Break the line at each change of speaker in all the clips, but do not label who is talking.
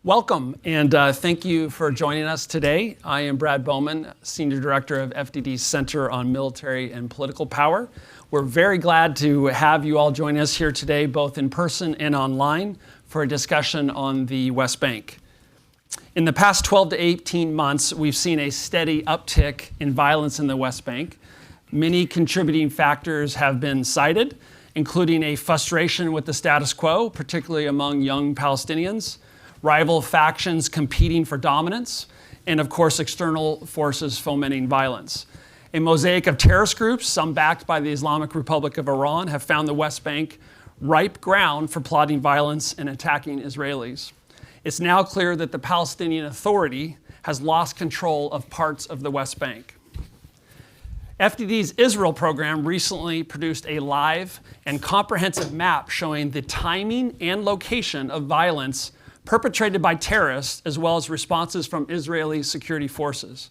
Welcome, and thank you for joining us today. I am Brad Bowman, Senior Director of FDD's Center on Military and Political Power. We're very glad to have you all join us here today, both in person and online, for a discussion on the West Bank. In the past 12 to 18 months, we've seen a steady uptick in violence in the West Bank. Many contributing factors have been cited, including a frustration with the status quo, particularly among young Palestinians, rival factions competing for dominance, and of course, external forces fomenting violence. A mosaic of terrorist groups, some backed by the Islamic Republic of Iran, have found the West Bank ripe ground for plotting violence and attacking Israelis. It's now clear that the Palestinian Authority has lost control of parts of the West Bank. FDD's Israel program recently produced a live and comprehensive map showing the timing and location of violence perpetrated by terrorists, as well as responses from Israeli security forces.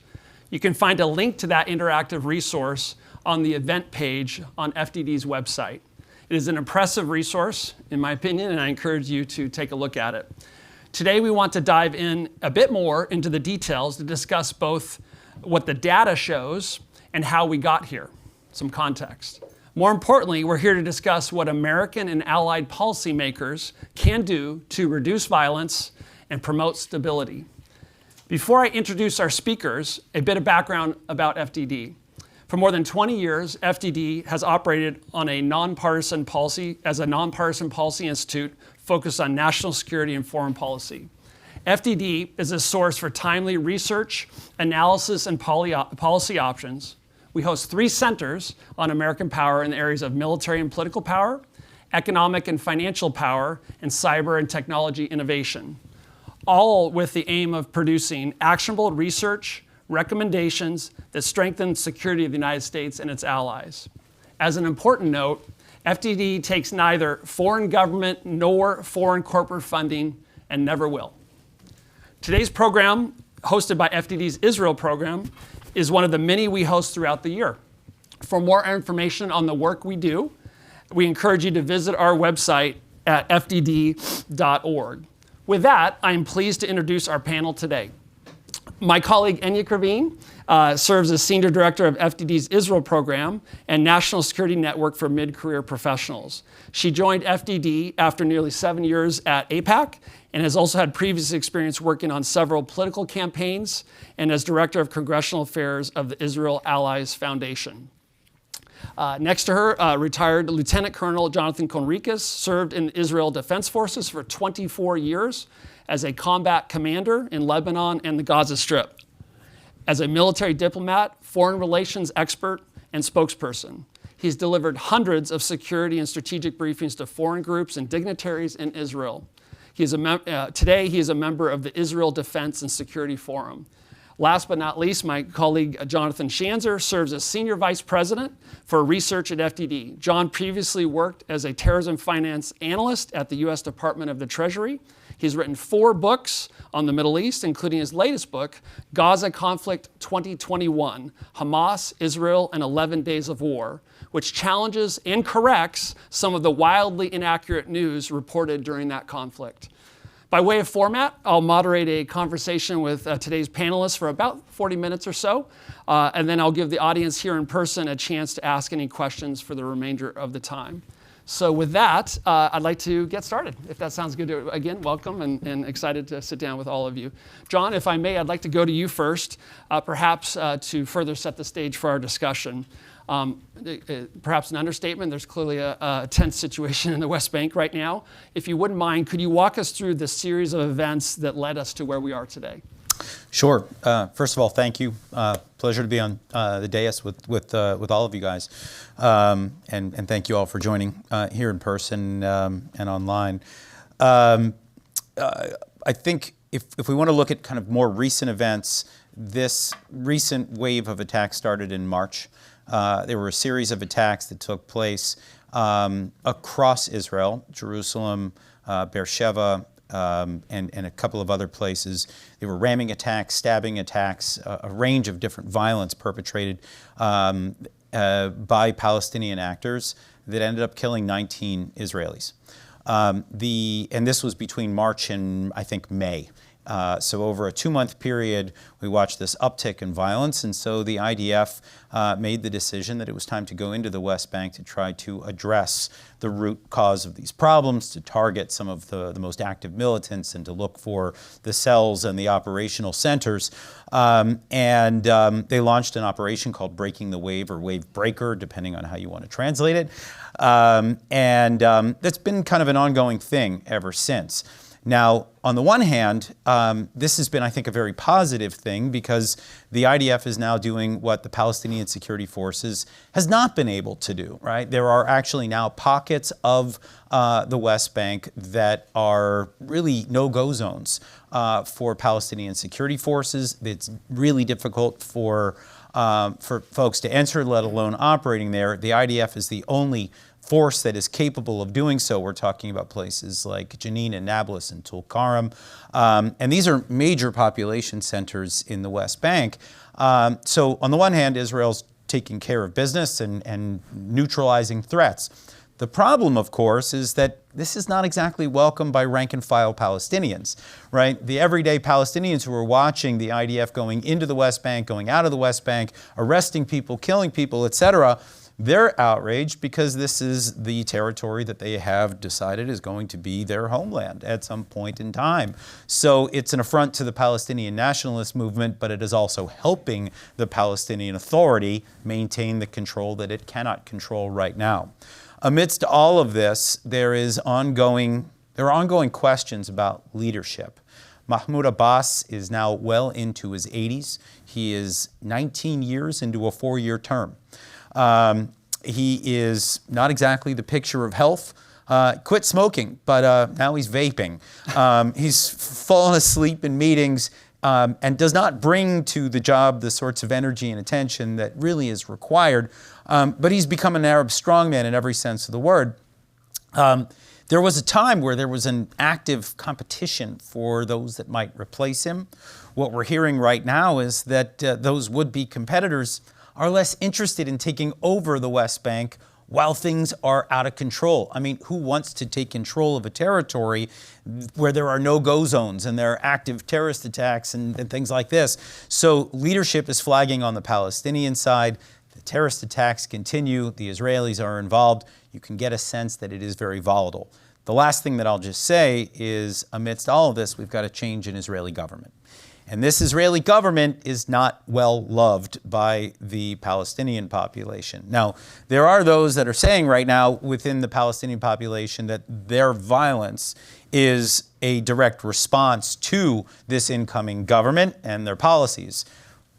You can find a link to that interactive resource on the event page on FDD's website. It is an impressive resource, in my opinion, and I encourage you to take a look at it. Today, we want to dive in a bit more into the details to discuss both what the data shows and how we got here, some context. More importantly, we're here to discuss what American and allied policymakers can do to reduce violence and promote stability. Before I introduce our speakers, a bit of background about FDD. For more than 20 years, FDD has operated on a nonpartisan policy institute focused on national security and foreign policy. FDD is a source for timely research, analysis, and policy options. We host 3 centers on American power in the areas of military and political power, economic and financial power, and cyber and technology innovation, all with the aim of producing actionable research, recommendations that strengthen security of the United States and its allies. As an important note, FDD takes neither foreign government nor foreign corporate funding and never will. Today's program, hosted by FDD's Israel program, is one of the many we host throughout the year. For more information on the work we do, we encourage you to visit our website at fdd.org. With that, I am pleased to introduce our panel today. My colleague Enia Krivine serves as Senior Director of FDD's Israel program and National Security Network for Mid-Career Professionals. She joined FDD after nearly 7 years at AIPAC and has also had previous experience working on several political campaigns and as Director of Congressional Affairs of the Israel Allies Foundation. Next to her, retired Lieutenant Colonel Jonathan Conricus served in the Israel Defense Forces for 24 years as a combat commander in Lebanon and the Gaza Strip, as a military diplomat, foreign relations expert, and spokesperson. He's delivered hundreds of security and strategic briefings to foreign groups and dignitaries in Israel. Today, he is a member of the Israel Defense and Security Forum. Last but not least, my colleague Jonathan Schanzer serves as Senior Vice President for Research at FDD. John previously worked as a terrorism finance analyst at the U.S. Department of the Treasury. He's written 4 books on the Middle East, including his latest book, Gaza Conflict 2021, Hamas, Israel, and 11 Days of War, which challenges and corrects some of the wildly inaccurate news reported during that conflict. By way of format, I'll moderate a conversation with today's panelists for about 40 minutes or so, and then I'll give the audience here in person a chance to ask any questions for the remainder of the time. So with that, I'd like to get started. If that sounds good, again, welcome and excited to sit down with all of you. John, if I may, I'd like to go to you first, perhaps to further set the stage for our discussion. Perhaps an understatement, there's clearly a tense situation in the West Bank right now. If you wouldn't mind, could you walk us through the series of events that led us to where we are today?
Sure. First of all, thank you. Pleasure to be on the dais with all of you guys, and thank you all for joining here in person and online. I think if we want to look at kind of more recent events, this recent wave of attacks started in March. There were a series of attacks that took place across Israel, Jerusalem, Beersheba, and a couple of other places. There were ramming attacks, stabbing attacks, a range of different violence perpetrated by Palestinian actors that ended up killing 19 Israelis. And this was between March and I think May. So over a 2-month period, we watched this uptick in violence, and so the IDF made the decision that it was time to go into the West Bank to try to address the root cause of these problems, to target some of the most active militants, and to look for the cells and the operational centers. They launched an operation called Breaking the Wave, or Wave Breaker, depending on how you want to translate it. That's been kind of an ongoing thing ever since. Now, on the one hand, this has been, I think, a very positive thing, because the IDF is now doing what the Palestinian Security Forces has not been able to do, right? There are actually now pockets of the West Bank that are really no-go zones for Palestinian security forces. It's really difficult for folks to enter, let alone operating there. The IDF is the only force that is capable of doing so. We're talking about places like Jenin and Nablus and Tulkarm. And these are major population centers in the West Bank. So on the one hand, Israel's taking care of business and neutralizing threats. The problem, of course, is that this is not exactly welcomed by rank-and-file Palestinians, right? The everyday Palestinians who are watching the IDF going into the West Bank, going out of the West Bank, arresting people, killing people, etc., they're outraged because this is the territory that they have decided is going to be their homeland at some point in time. So it's an affront to the Palestinian nationalist movement, but it is also helping the Palestinian Authority maintain the control that it cannot control right now. Amidst all of this, there are ongoing questions about leadership. Mahmoud Abbas is now well into his 80s. He is 19 years into a 4-year term. He is not exactly the picture of health. Quit smoking, but now he's vaping. He's fallen asleep in meetings and does not bring to the job the sorts of energy and attention that really is required. But he's become an Arab strongman in every sense of the word. There was a time where there was an active competition for those that might replace him. What we're hearing right now is that those would-be competitors are less interested in taking over the West Bank while things are out of control. I mean, who wants to take control of a territory where there are no-go zones and there are active terrorist attacks and things like this? So leadership is flagging on the Palestinian side. The terrorist attacks continue. The Israelis are involved. You can get a sense that it is very volatile. The last thing that I'll just say is, amidst all of this, we've got a change in Israeli government. And this Israeli government is not well loved by the Palestinian population. Now, there are those that are saying right now within the Palestinian population that their violence is a direct response to this incoming government and their policies.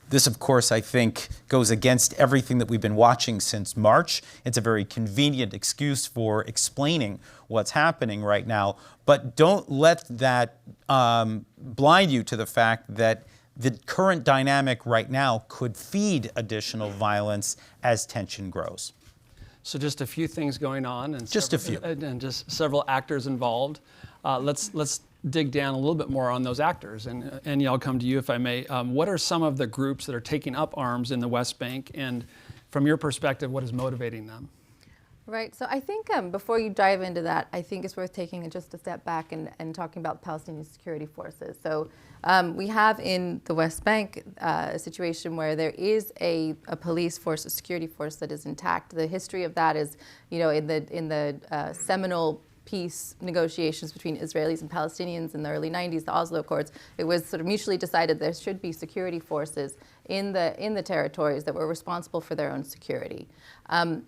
This, of course, I think goes against everything that we've been watching since March. It's a very convenient excuse for explaining what's happening right now. But don't let that blind you to the fact that the current dynamic right now could feed additional violence as tension grows.
So just a few things going on, and
just a few,
and just several actors involved. Let's dig down a little bit more on those actors. And Enia, I'll come to you if I may. What are some of the groups that are taking up arms in the West Bank? And from your perspective, what is motivating them?
Right. So I think before you dive into that, I think it's worth taking just a step back and talking about Palestinian security forces. So we have in the West Bank a situation where there is a police force, a security force that is intact. The history of that is, you know, in the seminal peace negotiations between Israelis and Palestinians in the early 90s, the Oslo Accords, it was sort of mutually decided there should be security forces in the territories that were responsible for their own security. And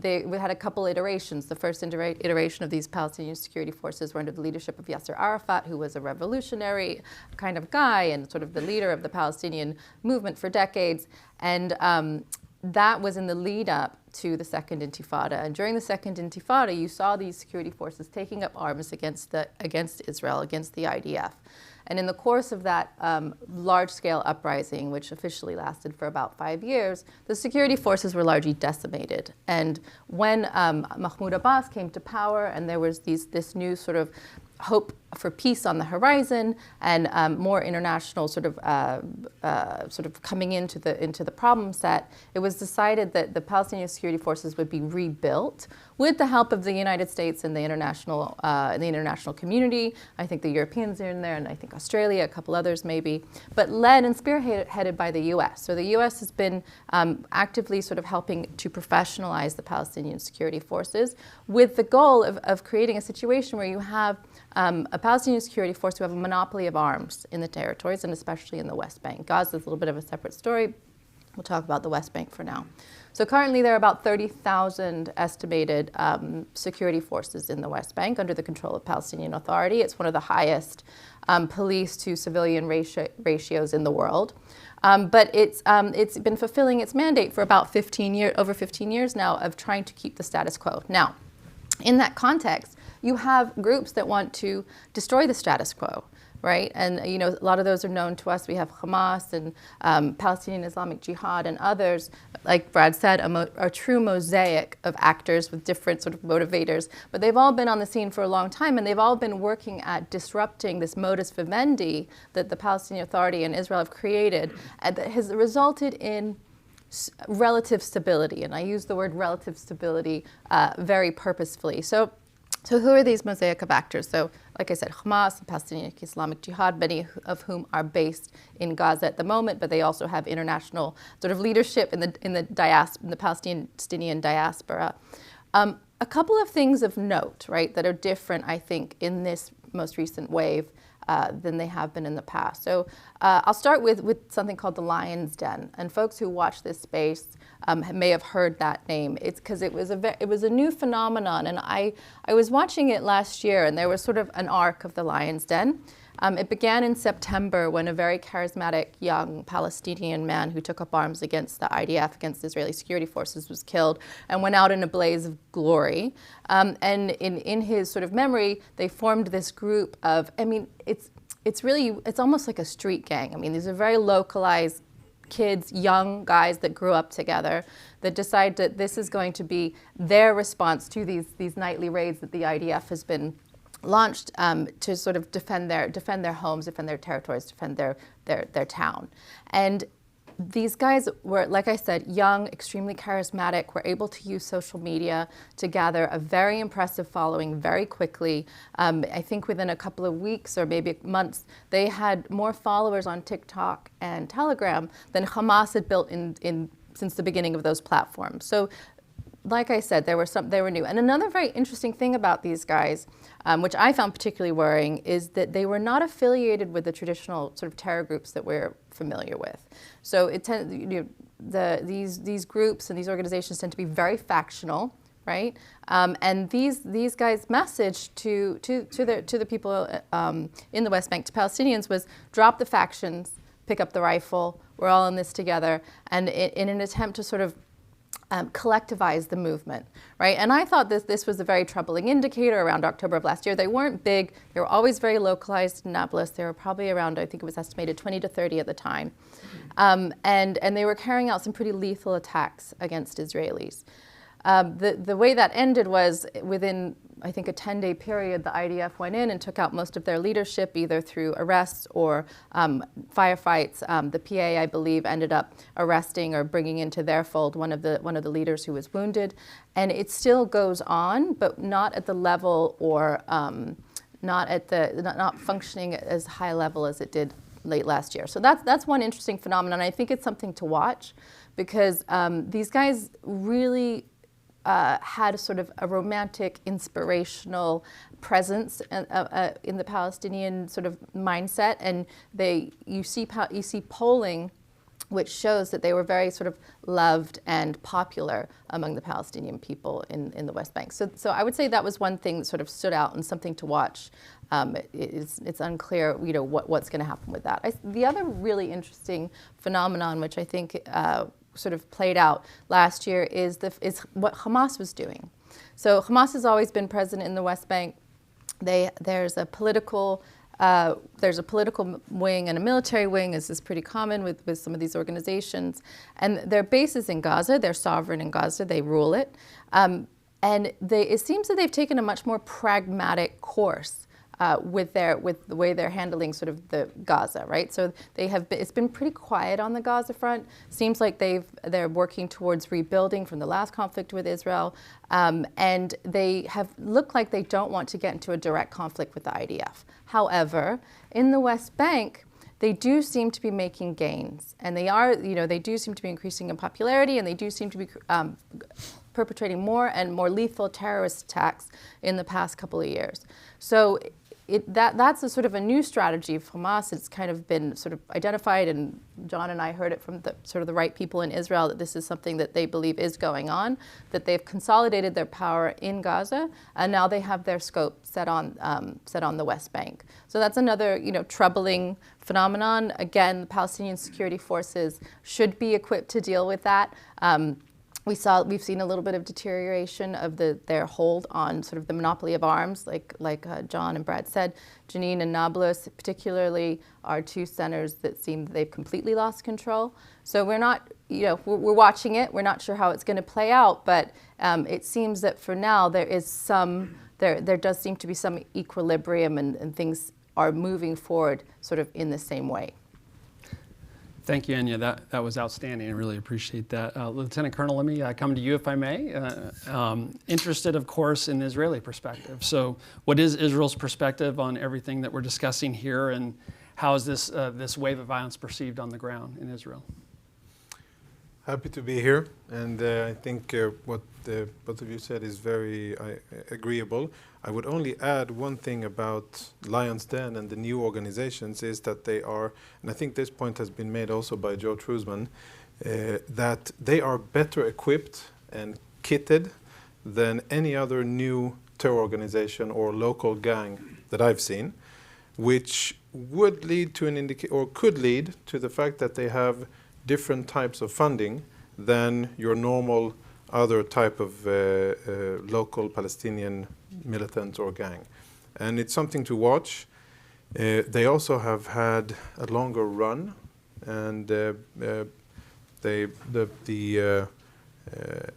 we had a couple iterations. The first iteration of these Palestinian security forces were under the leadership of Yasser Arafat, who was a revolutionary kind of guy and sort of the leader of the Palestinian movement for decades. And that was in the lead up to the Second Intifada. And during the Second Intifada, you saw these security forces taking up arms against Israel, against the IDF. And in the course of that large-scale uprising, which officially lasted for about 5 years, the security forces were largely decimated. And when Mahmoud Abbas came to power and there was this new sort of hope for peace on the horizon and more international sort of coming into the problem set, it was decided that the Palestinian security forces would be rebuilt with the help of the United States and the international community. I think the Europeans are in there, and I think Australia, a couple others maybe, but led and spearheaded by the U.S. So the U.S. has been actively sort of helping to professionalize the Palestinian security forces with the goal of creating a situation where you have a Palestinian security force who have a monopoly of arms in the territories, and especially in the West Bank. Gaza is a little bit of a separate story. We'll talk about the West Bank for now. So currently there are about 30,000 estimated security forces in the West Bank under the control of Palestinian Authority. It's one of the highest police to civilian ratios in the world. But it's been fulfilling its mandate for about over 15 years now of trying to keep the status quo. Now, in that context, you have groups that want to destroy the status quo, right? And a lot of those are known to us. We have Hamas and Palestinian Islamic Jihad and others, like Brad said, a true mosaic of actors with different sort of motivators. But they've all been on the scene for a long time, and they've all been working at disrupting this modus vivendi that the Palestinian Authority and Israel have created, and that has resulted in relative stability. And I use the word relative stability very purposefully. So who are these mosaic of actors? So, like I said, Hamas and Palestinian Islamic Jihad, many of whom are based in Gaza at the moment, but they also have international sort of leadership in the Palestinian diaspora. A couple of things of note, right, that are different, I think, in this most recent wave than they have been in the past. So I'll start with something called the Lion's Den, and folks who watch this space may have heard that name. It's because it was a new phenomenon, and I was watching it last year, and there was sort of an arc of the Lion's Den. It began in September when a very charismatic young Palestinian man who took up arms against the IDF, against the Israeli security forces, was killed and went out in a blaze of glory. And in his sort of memory, they formed this group of, it's almost like a street gang. I mean, these are very localized kids, young guys that grew up together, that decide that this is going to be their response to these nightly raids that the IDF has been launched to sort of defend their homes, defend their territories, defend their town. And these guys were, like I said, young, extremely charismatic, were able to use social media to gather a very impressive following very quickly. I think within a couple of weeks or maybe months, they had more followers on TikTok and Telegram than Hamas had built since the beginning of those platforms. So, like I said, they were new. And another very interesting thing about these guys, which I found particularly worrying, is that they were not affiliated with the traditional sort of terror groups that we're familiar with. So these groups and these organizations tend to be very factional, right? And these guys' message to the people in the West Bank, to Palestinians, was drop the factions, pick up the rifle. We're all in this together, and in an attempt to sort of collectivize the movement, right? And I thought this was a very troubling indicator around October of last year. They weren't big. They were always very localized in Nablus. They were probably around, I think it was estimated 20 to 30 at the time. And they were carrying out some pretty lethal attacks against Israelis. The way that ended was within, I think, a 10-day period, the IDF went in and took out most of their leadership, either through arrests or firefights. The PA, I believe, ended up arresting or bringing into their fold one of the leaders who was wounded. And it still goes on, but not at the level or not functioning at as high level as it did late last year. So that's one interesting phenomenon. I think it's something to watch because these guys really had sort of a romantic, inspirational presence in the Palestinian sort of mindset, and you see polling which shows that they were very sort of loved and popular among the Palestinian people in the West Bank. So I would say that was one thing that sort of stood out and something to watch. It's unclear, what's going to happen with that. The other really interesting phenomenon, which I think sort of played out last year, is what Hamas was doing. So Hamas has always been present in the West Bank. There's a political wing and a military wing. This is pretty common with some of these organizations. And their base is in Gaza. They're sovereign in Gaza. They rule it. And it seems that they've taken a much more pragmatic course with the way they're handling sort of the Gaza, right? So it's been pretty quiet on the Gaza front. Seems like they're working towards rebuilding from the last conflict with Israel, and they have looked like they don't want to get into a direct conflict with the IDF. However, in the West Bank, they do seem to be making gains, and they do seem to be increasing in popularity, and they do seem to be perpetrating more and more lethal terrorist attacks in the past couple of years. So that's a sort of a new strategy from Hamas. It's kind of been sort of identified, and John and I heard it from the right people in Israel, that this is something that they believe is going on, that they've consolidated their power in Gaza, and now they have their scope set on the West Bank. So that's another troubling phenomenon. Again, the Palestinian security forces should be equipped to deal with that. We've seen a little bit of deterioration of their hold on sort of the monopoly of arms, like John and Brad said. Jenin and Nablus, particularly, are two centers that seem they've completely lost control. So we're not, we're watching it. We're not sure how it's going to play out, but it seems that for now there does seem to be some equilibrium, and things are moving forward sort of in the same way.
Thank you, Enia. That was outstanding. I really appreciate that. Lieutenant Colonel, let me come to you, if I may. Interested, of course, in the Israeli perspective. So what is Israel's perspective on everything that we're discussing here, and how is this wave of violence perceived on the ground in Israel?
Happy to be here, and I think what both of you said is very agreeable. I would only add one thing about Lion's Den and the new organizations, is that they are, and I think this point has been made also by Joe Truzman, that they are better equipped and kitted than any other new terror organization or local gang that I've seen, which would lead to could lead to the fact that they have different types of funding than your normal other type of local Palestinian militant or gang. And it's something to watch. They also have had a longer run, and the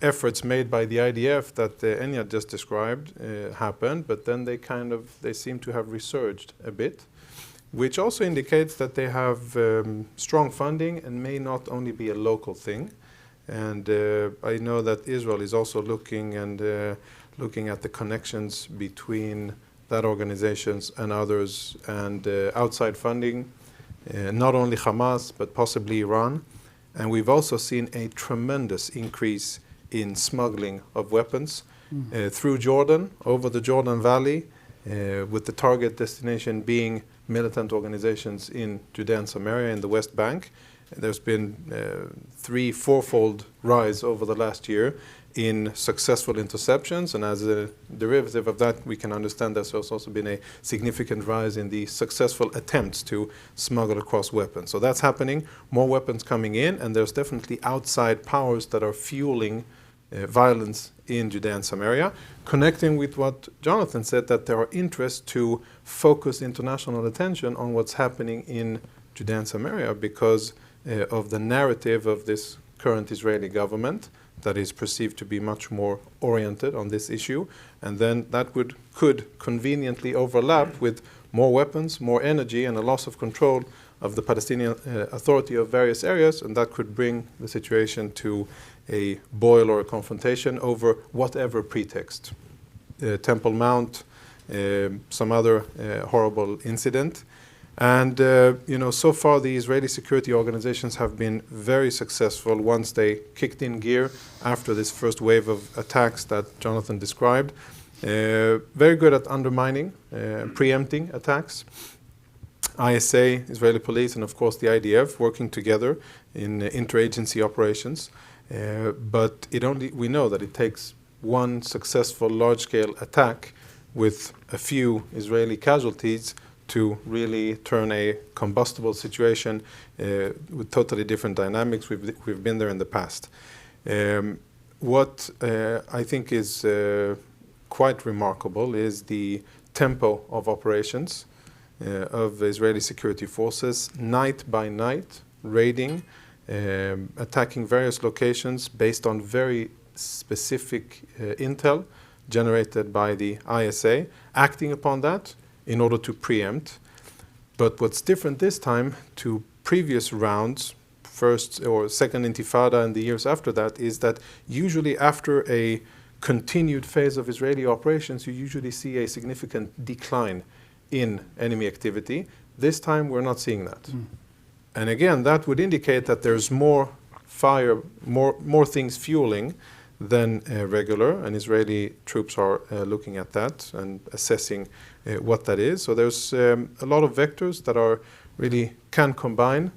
efforts made by the IDF that Enia just described happened, but then they seem to have resurged a bit, which also indicates that they have strong funding and may not only be a local thing. And I know that Israel is also looking at the connections between that organizations and others, and outside funding, not only Hamas, but possibly Iran. And we've also seen a tremendous increase in smuggling of weapons through Jordan, over the Jordan Valley, with the target destination being militant organizations in Judea and Samaria in the West Bank. There's been 3-4-fold rise over the last year in successful interceptions, and as a derivative of that, we can understand there's also been a significant rise in the successful attempts to smuggle across weapons. So that's happening, more weapons coming in, and there's definitely outside powers that are fueling violence in Judea and Samaria, connecting with what Jonathan said, that there are interests to focus international attention on what's happening in Judea and Samaria because of the narrative of this current Israeli government that is perceived to be much more oriented on this issue, and then that could conveniently overlap with more weapons, more energy, and a loss of control of the Palestinian Authority of various areas, and that could bring the situation to a boil or a confrontation over whatever pretext. Temple Mount, some other horrible incident. And so far the Israeli security organizations have been very successful once they kicked in gear after this first wave of attacks that Jonathan described. Very good at undermining, preempting attacks. ISA, Israeli police, and of course the IDF working together in interagency operations. But we know that it takes one successful large-scale attack with a few Israeli casualties to really turn a combustible situation with totally different dynamics. We've been there in the past. What I think is quite remarkable is the tempo of operations of Israeli security forces, night by night, raiding, attacking various locations based on very specific intel generated by the ISA, acting upon that, in order to preempt. But what's different this time to previous rounds, first or second intifada and the years after that, is that usually after a continued phase of Israeli operations, you usually see a significant decline in enemy activity. This time we're not seeing that. And again, that would indicate that there's more fire, more things fueling than regular, and Israeli troops are looking at that and assessing what that is. So there's a lot of vectors that are really can combine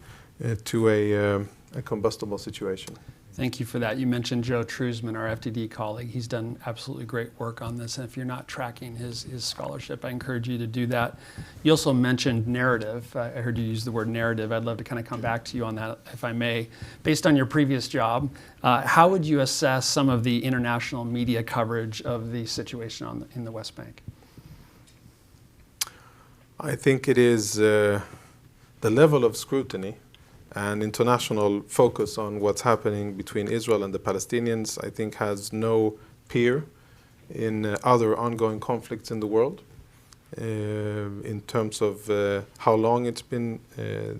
to a combustible situation.
Thank you for that. You mentioned Joe Truzman, our FDD colleague. He's done absolutely great work on this. And if you're not tracking his scholarship, I encourage you to do that. You also mentioned narrative. I heard you use the word narrative. I'd love to kind of come back to you on that, if I may. Based on your previous job, how would you assess some of the international media coverage of the situation in the West Bank?
I think it is the level of scrutiny and international focus on what's happening between Israel and the Palestinians, I think, has no peer in other ongoing conflicts in the world in terms of how long it's been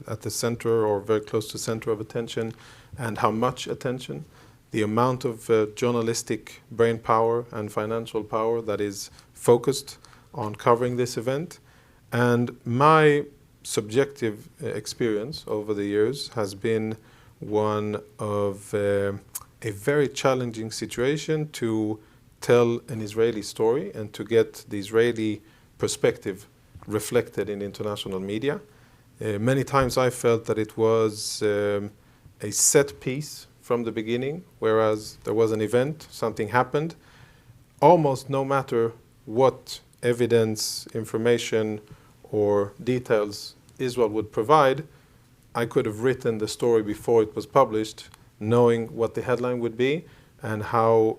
at the center or very close to the center of attention, and how much attention, the amount of journalistic brain power and financial power that is focused on covering this event. And my subjective experience over the years has been one of a very challenging situation to tell an Israeli story and to get the Israeli perspective reflected in international media. Many times I felt that it was a set piece from the beginning, whereas there was an event, something happened, almost no matter what evidence, information, or details Israel would provide, I could have written the story before it was published, knowing what the headline would be and how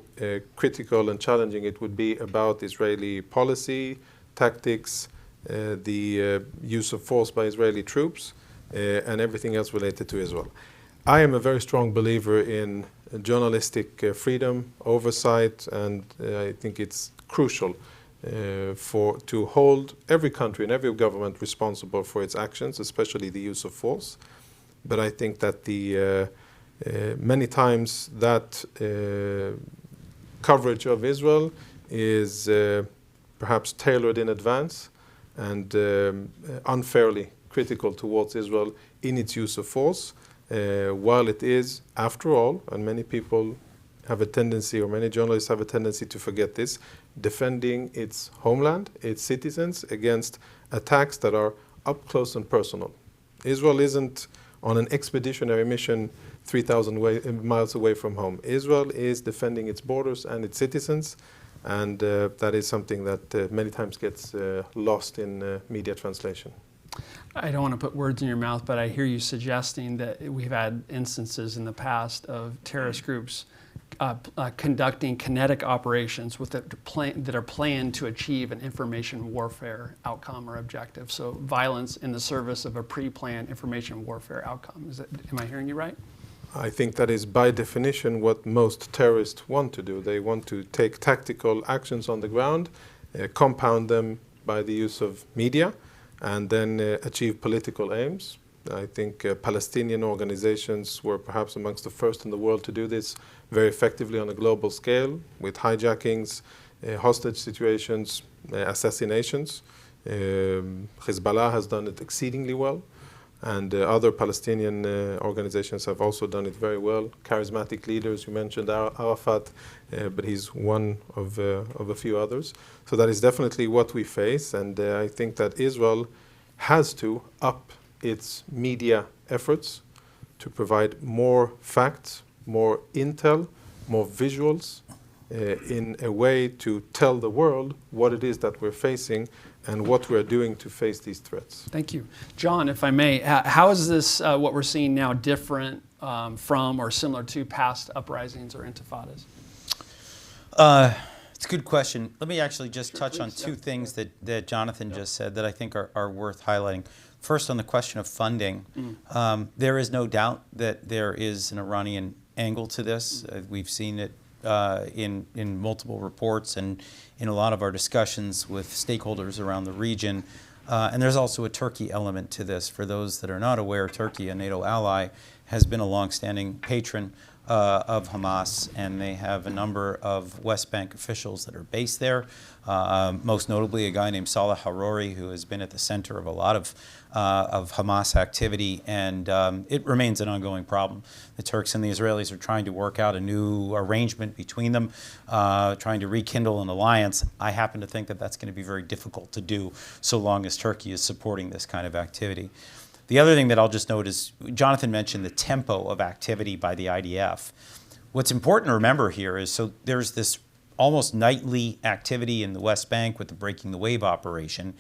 critical and challenging it would be about Israeli policy, tactics, the use of force by Israeli troops, and everything else related to Israel. I am a very strong believer in journalistic freedom, oversight, and I think it's crucial to hold every country and every government responsible for its actions, especially the use of force. But I think that many times that coverage of Israel is perhaps tailored in advance and unfairly critical towards Israel in its use of force, while it is, after all, and many people have a tendency, or many journalists have a tendency to forget this, defending its homeland, its citizens, against attacks that are up close and personal. Israel isn't on an expeditionary mission 3,000 miles away from home. Israel is defending its borders and its citizens, and that is something that many times gets lost in media translation.
I don't want to put words in your mouth, but I hear you suggesting that we've had instances in the past of terrorist groups conducting kinetic operations that are planned to achieve an information warfare outcome or objective. So violence in the service of a pre-planned information warfare outcome. Am I hearing you right?
I think that is by definition what most terrorists want to do. They want to take tactical actions on the ground, compound them by the use of media, and then achieve political aims. I think Palestinian organizations were perhaps amongst the first in the world to do this very effectively on a global scale, with hijackings, hostage situations, assassinations. Hezbollah has done it exceedingly well, and other Palestinian organizations have also done it very well. Charismatic leaders, you mentioned Arafat, but he's one of a few others. So that is definitely what we face, and I think that Israel has to up its media efforts to provide more facts, more intel, more visuals, in a way to tell the world what it is that we're facing and what we're doing to face these threats.
Thank you. John, if I may, how is this, what we're seeing now, different from or similar to past uprisings or intifadas?
It's a good question. Let me actually just touch on two things that Jonathan just said that I think are worth highlighting. First, on the question of funding, there is no doubt that there is an Iranian angle to this. We've seen it in multiple reports and in a lot of our discussions with stakeholders around the region. And there's also a Turkey element to this. For those that are not aware, Turkey, a NATO ally, has been a longstanding patron of Hamas, and they have a number of West Bank officials that are based there, most notably a guy named Saleh Harori, who has been at the center of a lot of Hamas activity, and it remains an ongoing problem. The Turks and the Israelis are trying to work out a new arrangement between them, trying to rekindle an alliance. I happen to think that that's going to be very difficult to do so long as Turkey is supporting this kind of activity. The other thing that I'll just note is Jonathan mentioned the tempo of activity by the IDF. What's important to remember here is, so there's this almost nightly activity in the West Bank with the Breaking the Wave operation,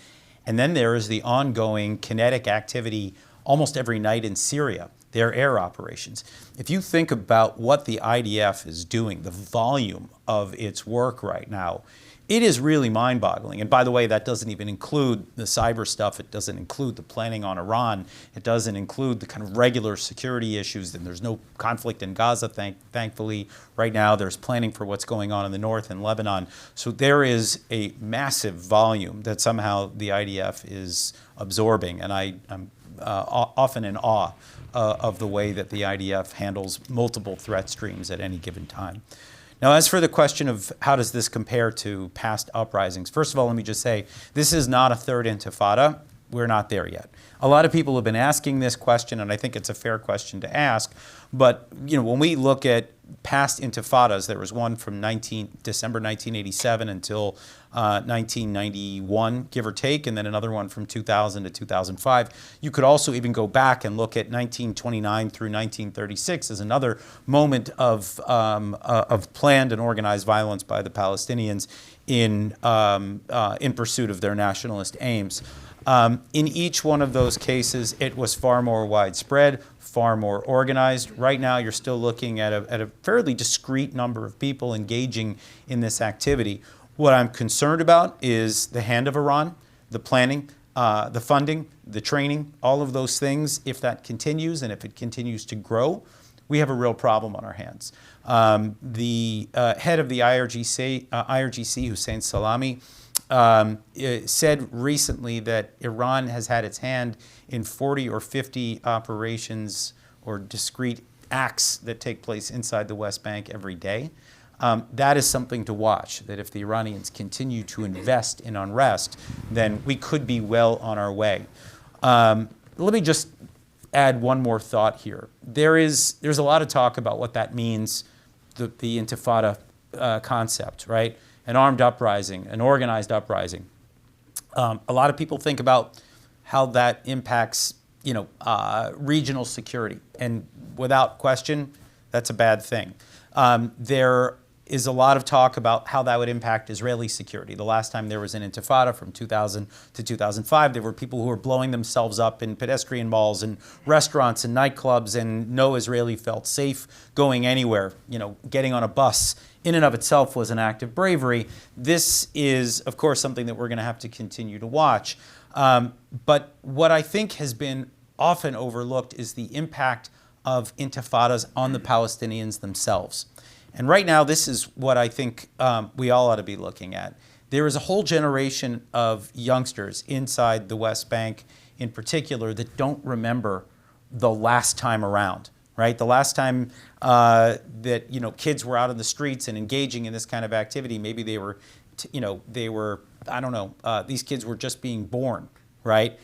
and then there is the ongoing kinetic activity almost every night in Syria, their air operations. If you think about what the IDF is doing, the volume of its work right now, it is really mind-boggling. And by the way, that doesn't even include the cyber stuff. It doesn't include the planning on Iran. It doesn't include the kind of regular security issues. And there's no conflict in Gaza, thankfully. Right now, there's planning for what's going on in the north in Lebanon. So there is a massive volume that somehow the IDF is absorbing. And I'm often in awe of the way that the IDF handles multiple threat streams at any given time. Now, as for the question of how does this compare to past uprisings, first of all, let me just say, this is not a third intifada. We're not there yet. A lot of people have been asking this question, and I think it's a fair question to ask. But when we look at past intifadas, there was one from December 1987 until 1991, give or take, and then another one from 2000 to 2005. You could also even go back and look at 1929 through 1936 as another moment of planned and organized violence by the Palestinians in pursuit of their nationalist aims. In each one of those cases, it was far more widespread, far more organized. Right now, you're still looking at a fairly discrete number of people engaging in this activity. What I'm concerned about is the hand of Iran, the planning, the funding, the training, all of those things. If that continues and if it continues to grow, we have a real problem on our hands. The head of the IRGC, Hussein Salami, said recently that Iran has had its hand in 40 or 50 operations or discrete acts that take place inside the West Bank every day. That is something to watch, that if the Iranians continue to invest in unrest, then we could be well on our way. Let me just add one more thought here. There's a lot of talk about what that means, the intifada concept, right? An armed uprising, an organized uprising. A lot of people think about how that impacts, regional security, and without question, that's a bad thing. There is a lot of talk about how that would impact Israeli security. The last time there was an intifada from 2000 to 2005, there were people who were blowing themselves up in pedestrian malls and restaurants and nightclubs, and no Israeli felt safe going anywhere. Getting on a bus in and of itself was an act of bravery. This is, of course, something that we're going to have to continue to watch. But what I think has been often overlooked is the impact of intifadas on the Palestinians themselves. And right now, this is what I think we all ought to be looking at. There is a whole generation of youngsters inside the West Bank in particular that don't remember the last time around, right? The last time that kids were out in the streets and engaging in this kind of activity, maybe they were, these kids were just being born, right?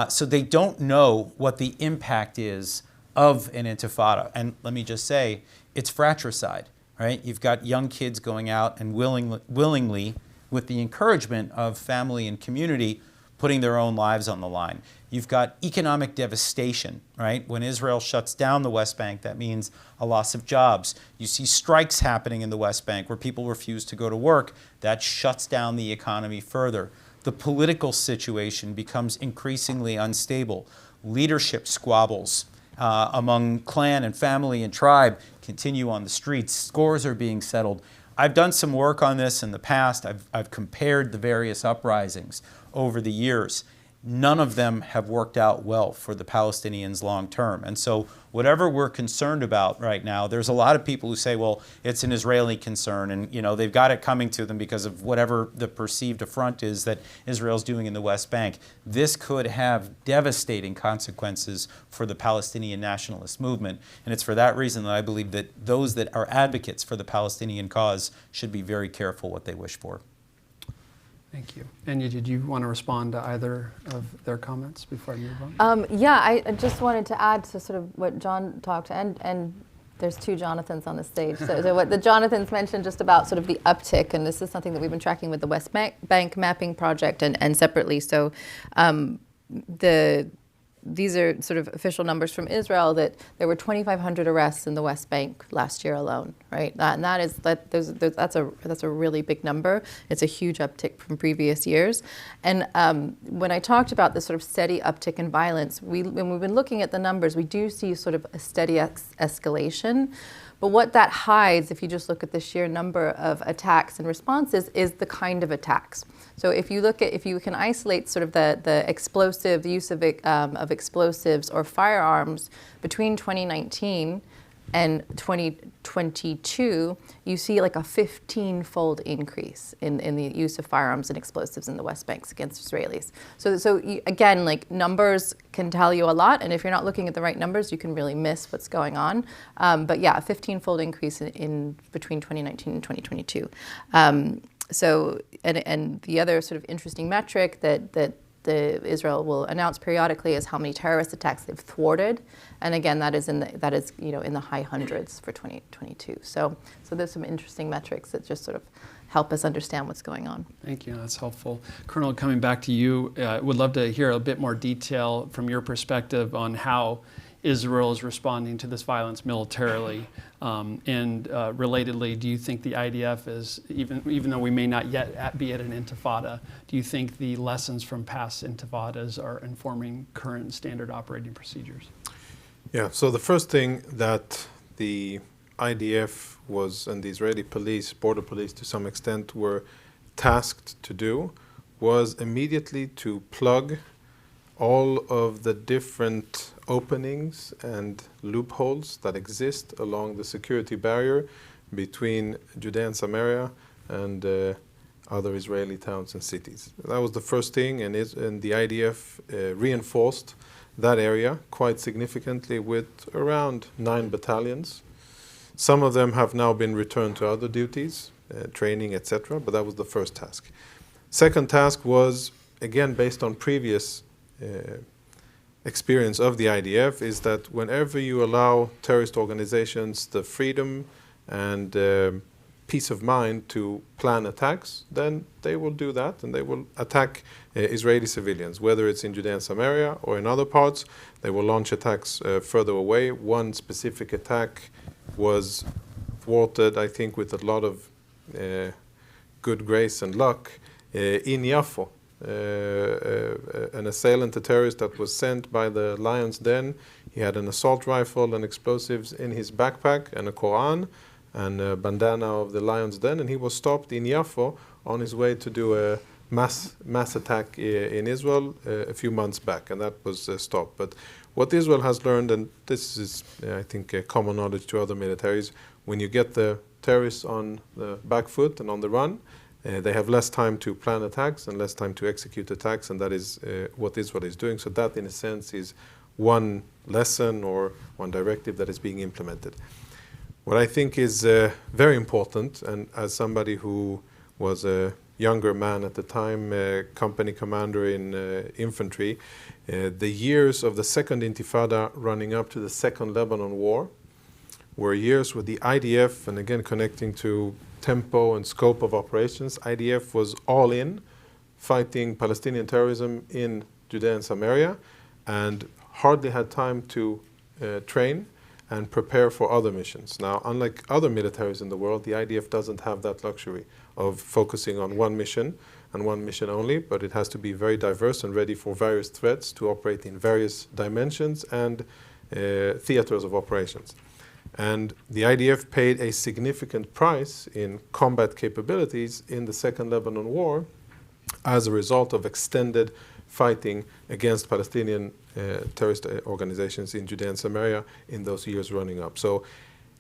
So they don't know what the impact is of an intifada. And let me just say, it's fratricide. Right? You've got young kids going out and willingly, with the encouragement of family and community, putting their own lives on the line. You've got economic devastation, right? When Israel shuts down the West Bank, that means a loss of jobs. You see strikes happening in the West Bank where people refuse to go to work. That shuts down the economy further. The political situation becomes increasingly unstable. Leadership squabbles among clan and family and tribe continue on the streets. Scores are being settled. I've done some work on this in the past. I've compared the various uprisings over the years. none of them have worked out well for the Palestinians long term. And so whatever we're concerned about right now, there's a lot of people who say, well, it's an Israeli concern, and they've got it coming to them because of whatever the perceived affront is that Israel's doing in the West Bank. This could have devastating consequences for the Palestinian nationalist movement. And it's for that reason that I believe that those that are advocates for the Palestinian cause should be very careful what they wish for.
Thank you. Enia, did you want to respond to either of their comments before I move on?
Yeah, I just wanted to add to sort of what John talked, and there's two Jonathans on the stage. So what the Jonathans mentioned just about sort of the uptick, and this is something that we've been tracking with the West Bank mapping project and separately. So these are sort of official numbers from Israel that there were 2,500 arrests in the West Bank last year alone, right? That's a really big number. It's a huge uptick from previous years. And when I talked about this sort of steady uptick in violence, when we've been looking at the numbers, we do see sort of a steady escalation. But what that hides, if you just look at the sheer number of attacks and responses, is the kind of attacks. So if you can isolate sort of the explosive use of explosives or firearms between 2019 and 2022, you see like a 15-fold increase in the use of firearms and explosives in the West Bank against Israelis. So again, like numbers can tell you a lot, and if you're not looking at the right numbers, you can really miss what's going on. But yeah, a 15-fold increase in between 2019 and 2022. So the other sort of interesting metric that Israel will announce periodically is how many terrorist attacks they've thwarted, and again, that is in the high hundreds for 2022. So there's some interesting metrics that just sort of help us understand what's going on.
Thank you. That's helpful. Colonel, coming back to you, would love to hear a bit more detail from your perspective on how Israel is responding to this violence militarily, and relatedly, do you think the IDF is, even though we may not yet be at an intifada, do you think the lessons from past intifadas are informing current standard operating procedures?
Yeah, so the first thing that the IDF and the Israeli police, border police to some extent, were tasked to do was immediately to plug all of the different openings and loopholes that exist along the security barrier between Judea and Samaria and other Israeli towns and cities. That was the first thing, and the IDF reinforced that area quite significantly with around 9 battalions. Some of them have now been returned to other duties, training, etc., but that was the first task. Second task was, again, based on previous experience of the IDF, is that whenever you allow terrorist organizations the freedom and peace of mind to plan attacks, then they will do that and they will attack Israeli civilians, whether it's in Judea and Samaria or in other parts. They will launch attacks further away. One specific attack was thwarted, I think, with a lot of good grace and luck in Yafo. An assailant, a terrorist that was sent by the Lion's Den. He had an assault rifle and explosives in his backpack and a Quran and a bandana of the Lion's Den, and he was stopped in Yafo on his way to do a mass attack in Israel a few months back, and that was stopped. But what Israel has learned, and this is, I think, common knowledge to other militaries, when you get the terrorists on the back foot and on the run, they have less time to plan attacks and less time to execute attacks, and that is what Israel is doing. So that, in a sense, is one lesson or one directive that is being implemented. What I think is very important, and as somebody who was a younger man at the time, company commander in infantry, the years of the second intifada running up to the second Lebanon war were years where the IDF, and again connecting to tempo and scope of operations, IDF was all in fighting Palestinian terrorism in Judea and Samaria and hardly had time to train and prepare for other missions. Now, unlike other militaries in the world, the IDF doesn't have that luxury of focusing on one mission and one mission only, but it has to be very diverse and ready for various threats to operate in various dimensions and theaters of operations. And the IDF paid a significant price in combat capabilities in the Second Lebanon War as a result of extended fighting against Palestinian terrorist organizations in Judea and Samaria in those years running up. So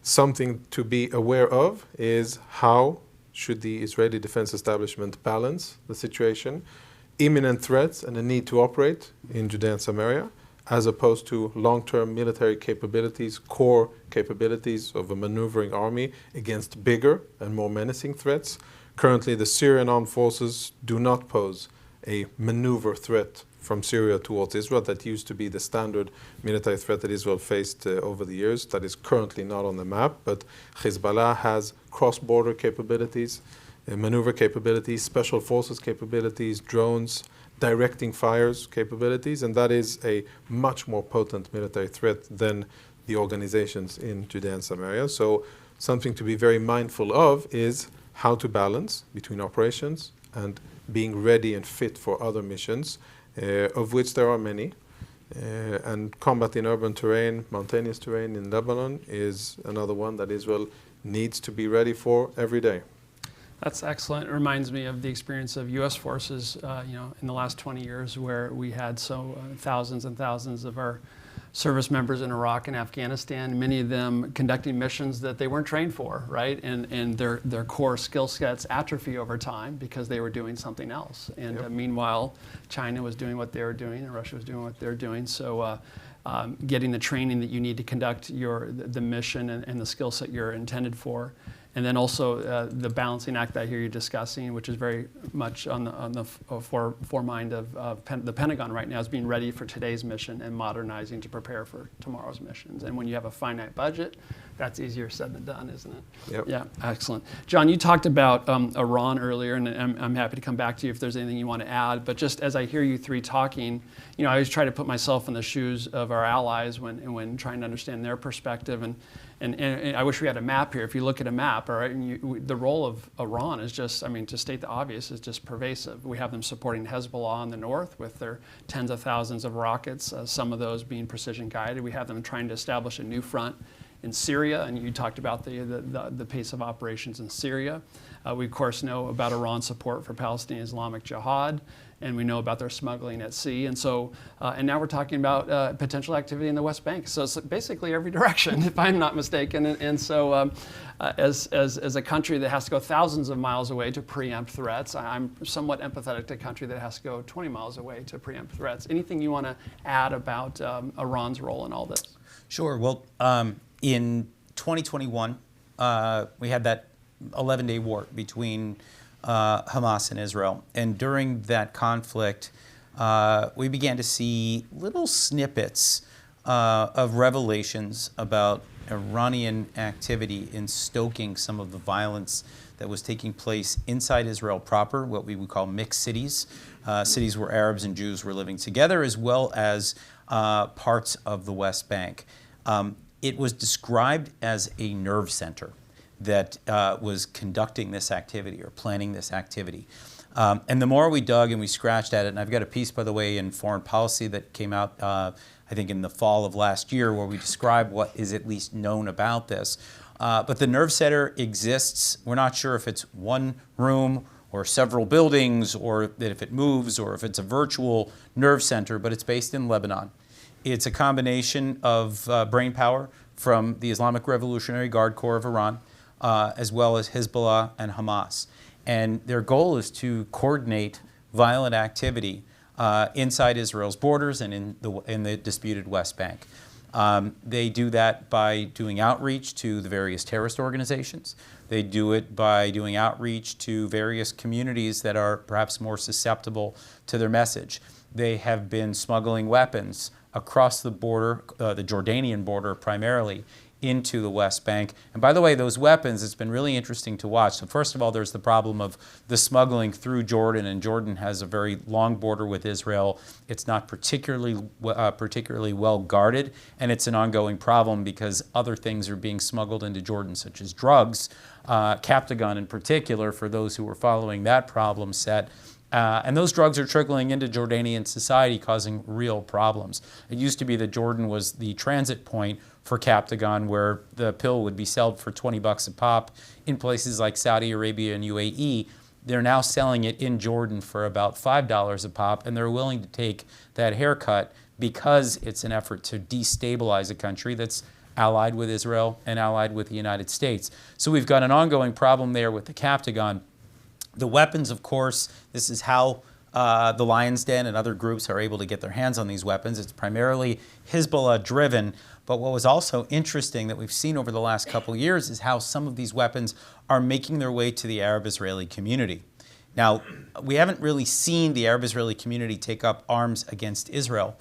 something to be aware of is how should the Israeli defense establishment balance the situation, imminent threats and the need to operate in Judea and Samaria, as opposed to long-term military capabilities, core capabilities of a maneuvering army against bigger and more menacing threats. Currently, the Syrian armed forces do not pose a maneuver threat from Syria towards Israel. That used to be the standard military threat that Israel faced over the years. That is currently not on the map, but Hezbollah has cross-border capabilities, maneuver capabilities, special forces capabilities, drones, directing fires capabilities, and that is a much more potent military threat than the organizations in Judea and Samaria. So something to be very mindful of is how to balance between operations and being ready and fit for other missions, of which there are many. And combat in urban terrain, mountainous terrain in Lebanon is another one that Israel needs to be ready for every day.
That's excellent. It reminds me of the experience of U.S. forces, in the last 20 years, where we had thousands and thousands of our service members in Iraq and Afghanistan, many of them conducting missions that they weren't trained for, right? And their core skill sets atrophy over time because they were doing something else. And meanwhile, China was doing what they were doing and Russia was doing what they're doing. So getting the training that you need to conduct the mission and the skill set you're intended for. And then also the balancing act that I hear you discussing, which is very much on the foremind of the Pentagon right now, is being ready for today's mission and modernizing to prepare for tomorrow's missions. And when you have a finite budget, that's easier said than done, isn't it?
Yep.
Yeah, excellent. John, you talked about Iran earlier, and I'm happy to come back to you if there's anything you want to add. But just as I hear you three talking, I always try to put myself in the shoes of our allies when trying to understand their perspective. And I wish we had a map here. If you look at a map, all right, the role of Iran is just, to state the obvious, is just pervasive. We have them supporting Hezbollah in the north with their tens of thousands of rockets, some of those being precision guided. We have them trying to establish a new front in Syria, and you talked about the pace of operations in Syria. We, of course, know about Iran's support for Palestinian Islamic Jihad, and we know about their smuggling at sea. And so, and now we're talking about potential activity in the West Bank. So it's basically every direction, if I'm not mistaken. And so, as a country that has to go thousands of miles away to preempt threats, I'm somewhat empathetic to a country that has to go 20 miles away to preempt threats. Anything you want to add about Iran's role in all this?
Sure. Well, in 2021, we had that 11-day war between Hamas and Israel. And during that conflict, we began to see little snippets of revelations about Iranian activity in stoking some of the violence that was taking place inside Israel proper, what we would call mixed cities, cities where Arabs and Jews were living together, as well as parts of the West Bank. It was described as a nerve center that was conducting this activity or planning this activity. And the more we dug and we scratched at it, and I've got a piece, by the way, in Foreign Policy that came out, I think in the fall of last year, where we describe what is at least known about this. But the nerve center exists. We're not sure if it's one room or several buildings, or that if it moves, or if it's a virtual nerve center, but it's based in Lebanon. It's a combination of brain power from the Islamic Revolutionary Guard Corps of Iran, as well as Hezbollah and Hamas. And their goal is to coordinate violent activity inside Israel's borders and in the disputed West Bank. They do that by doing outreach to the various terrorist organizations. They do it by doing outreach to various communities that are perhaps more susceptible to their message. They have been smuggling weapons across the border, the Jordanian border primarily, into the West Bank. And by the way, those weapons, it's been really interesting to watch. So first of all, there's the problem of the smuggling through Jordan, and Jordan has a very long border with Israel. It's not particularly well guarded, and it's an ongoing problem because other things are being smuggled into Jordan, such as drugs, Captagon in particular, for those who are following that problem set. And those drugs are trickling into Jordanian society, causing real problems. It used to be that Jordan was the transit point for Captagon, where the pill would be sold for $20 a pop in places like Saudi Arabia and UAE. They're now selling it in Jordan for about $5 a pop, and they're willing to take that haircut because it's an effort to destabilize a country that's allied with Israel and allied with the United States. So we've got an ongoing problem there with the Captagon. The weapons, of course, this is how the Lion's Den and other groups are able to get their hands on these weapons. It's primarily Hezbollah driven. But what was also interesting that we've seen over the last couple of years is how some of these weapons are making their way to the Arab-Israeli community. Now, we haven't really seen the Arab-Israeli community take up arms against Israel,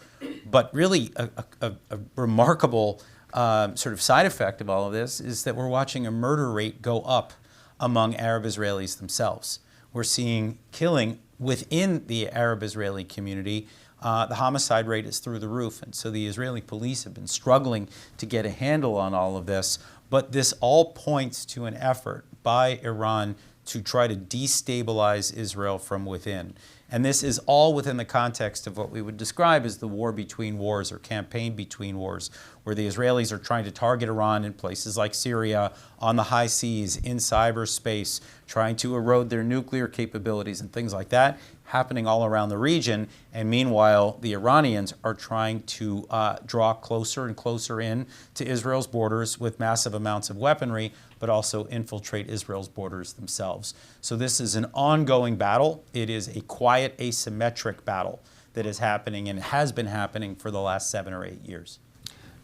but really a remarkable sort of side effect of all of this is that we're watching a murder rate go up among Arab Israelis themselves. We're seeing killing within the Arab-Israeli community. The homicide rate is through the roof, and so the Israeli police have been struggling to get a handle on all of this. But this all points to an effort by Iran to try to destabilize Israel from within. And this is all within the context of what we would describe as the war between wars or campaign between wars, where the Israelis are trying to target Iran in places like Syria, on the high seas, in cyberspace, trying to erode their nuclear capabilities and things like that, happening all around the region. And meanwhile, the Iranians are trying to draw closer and closer in to Israel's borders with massive amounts of weaponry, but also infiltrate Israel's borders themselves. So this is an ongoing battle. It is a quiet, asymmetric battle that is happening and has been happening for the last 7 or 8 years.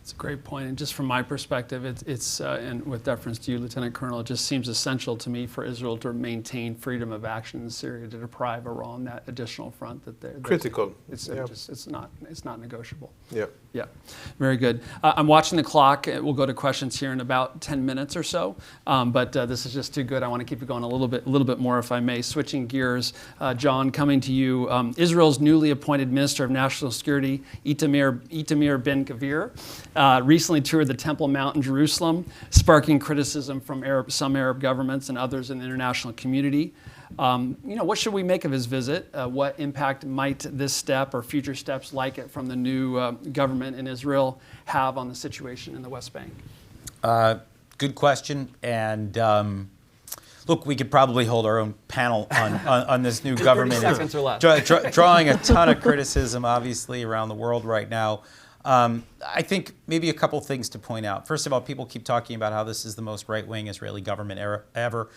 It's a great point, and just from my perspective, and with deference to you, Lieutenant Colonel, it just seems essential to me for Israel to maintain freedom of action in Syria, to deprive Iran that additional front that they're
critical.
It's not negotiable.
Yeah.
Yeah, very good. I'm watching the clock. We'll go to questions here in about 10 minutes or so, but this is just too good. I want to keep it going a little bit more, if I may. Switching gears, John, coming to you. Israel's newly appointed Minister of National Security, Itamar Ben-Gvir, recently toured the Temple Mount in Jerusalem, sparking criticism from some Arab governments and others in the international community. What should we make of his visit? What impact might this step or future steps like it from the new government in Israel have on the situation in the West Bank?
Good question. And look, we could probably hold our own panel on this new government.
30 seconds or less.
Drawing a ton of criticism, obviously, around the world right now. I think maybe a couple things to point out. First of all, people keep talking about how this is the most right-wing Israeli government ever.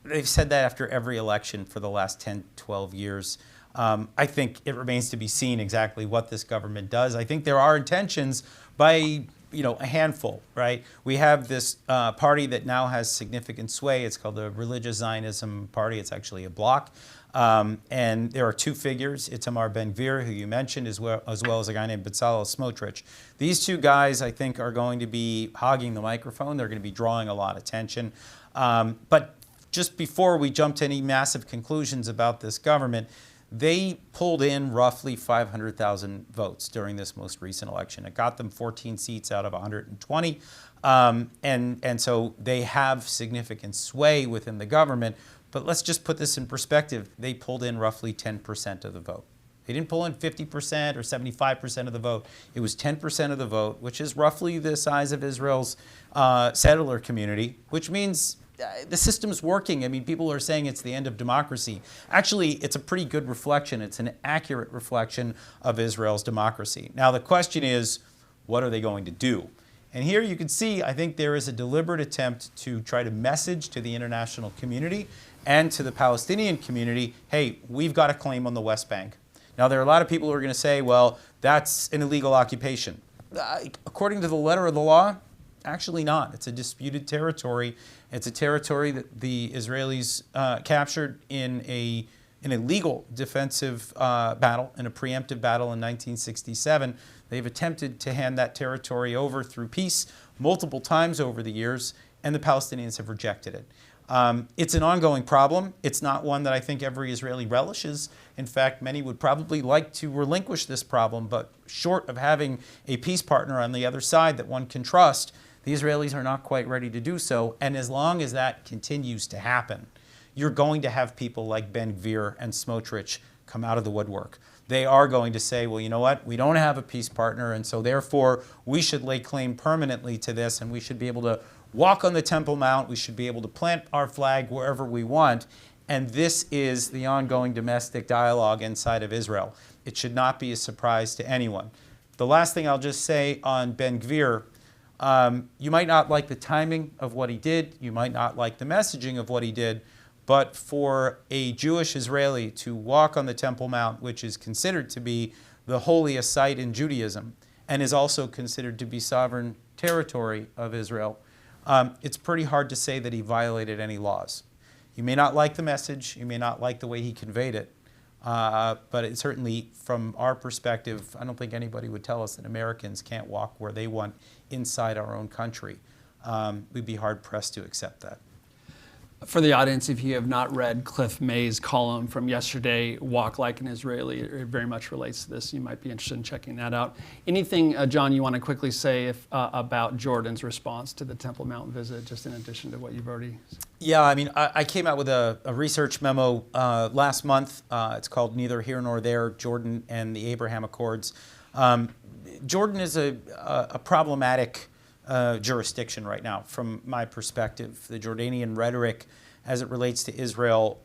They've said that after every election for the last 10, 12 years. I think it remains to be seen exactly what this government does. I think there are intentions by a handful, right? We have this party that now has significant sway. It's called the Religious Zionism Party. It's actually a bloc. And there are two figures, Itamar Ben-Gvir, who you mentioned, as well as a guy named Bezalel Smotrich. These two guys, I think, are going to be hogging the microphone. They're going to be drawing a lot of attention. But just before we jump to any massive conclusions about this government, they pulled in roughly 500,000 votes during this most recent election. It got them 14 seats out of 120. And so they have significant sway within the government. But let's just put this in perspective. They pulled in roughly 10% of the vote. They didn't pull in 50% or 75% of the vote. It was 10% of the vote, which is roughly the size of Israel's settler community, which means the system's working. I mean, people are saying it's the end of democracy. Actually, it's a pretty good reflection. It's an accurate reflection of Israel's democracy. Now, the question is, what are they going to do? And here you can see, I think there is a deliberate attempt to try to message to the international community and to the Palestinian community, hey, we've got a claim on the West Bank. Now, there are a lot of people who are going to say, well, that's an illegal occupation. According to the letter of the law, actually not. It's a disputed territory. It's a territory that the Israelis captured in an illegal defensive battle, in a preemptive battle in 1967. They've attempted to hand that territory over through peace multiple times over the years, and the Palestinians have rejected it. It's an ongoing problem. It's not one that I think every Israeli relishes. In fact, many would probably like to relinquish this problem, but short of having a peace partner on the other side that one can trust, the Israelis are not quite ready to do so. And as long as that continues to happen, you're going to have people like Ben-Gvir and Smotrich come out of the woodwork. They are going to say, well, you know what? We don't have a peace partner, and so therefore we should lay claim permanently to this, and we should be able to walk on the Temple Mount. We should be able to plant our flag wherever we want. And this is the ongoing domestic dialogue inside of Israel. It should not be a surprise to anyone. The last thing I'll just say on Ben Gvir, you might not like the timing of what he did, you might not like the messaging of what he did, but for a Jewish Israeli to walk on the Temple Mount, which is considered to be the holiest site in Judaism, and is also considered to be sovereign territory of Israel, it's pretty hard to say that he violated any laws. You may not like the message, you may not like the way he conveyed it, but it certainly, from our perspective, I don't think anybody would tell us that Americans can't walk where they want inside our own country. We'd be hard-pressed to accept that.
For the audience, if you have not read Cliff May's column from yesterday, Walk Like an Israeli, it very much relates to this. You might be interested in checking that out. Anything, John, you want to quickly say about Jordan's response to the Temple Mount visit, just in addition to what you've already said?
Yeah, I mean, I came out with a research memo last month. It's called Neither Here Nor There, Jordan and the Abraham Accords. Jordan is a problematic jurisdiction right now, from my perspective. The Jordanian rhetoric as it relates to Israel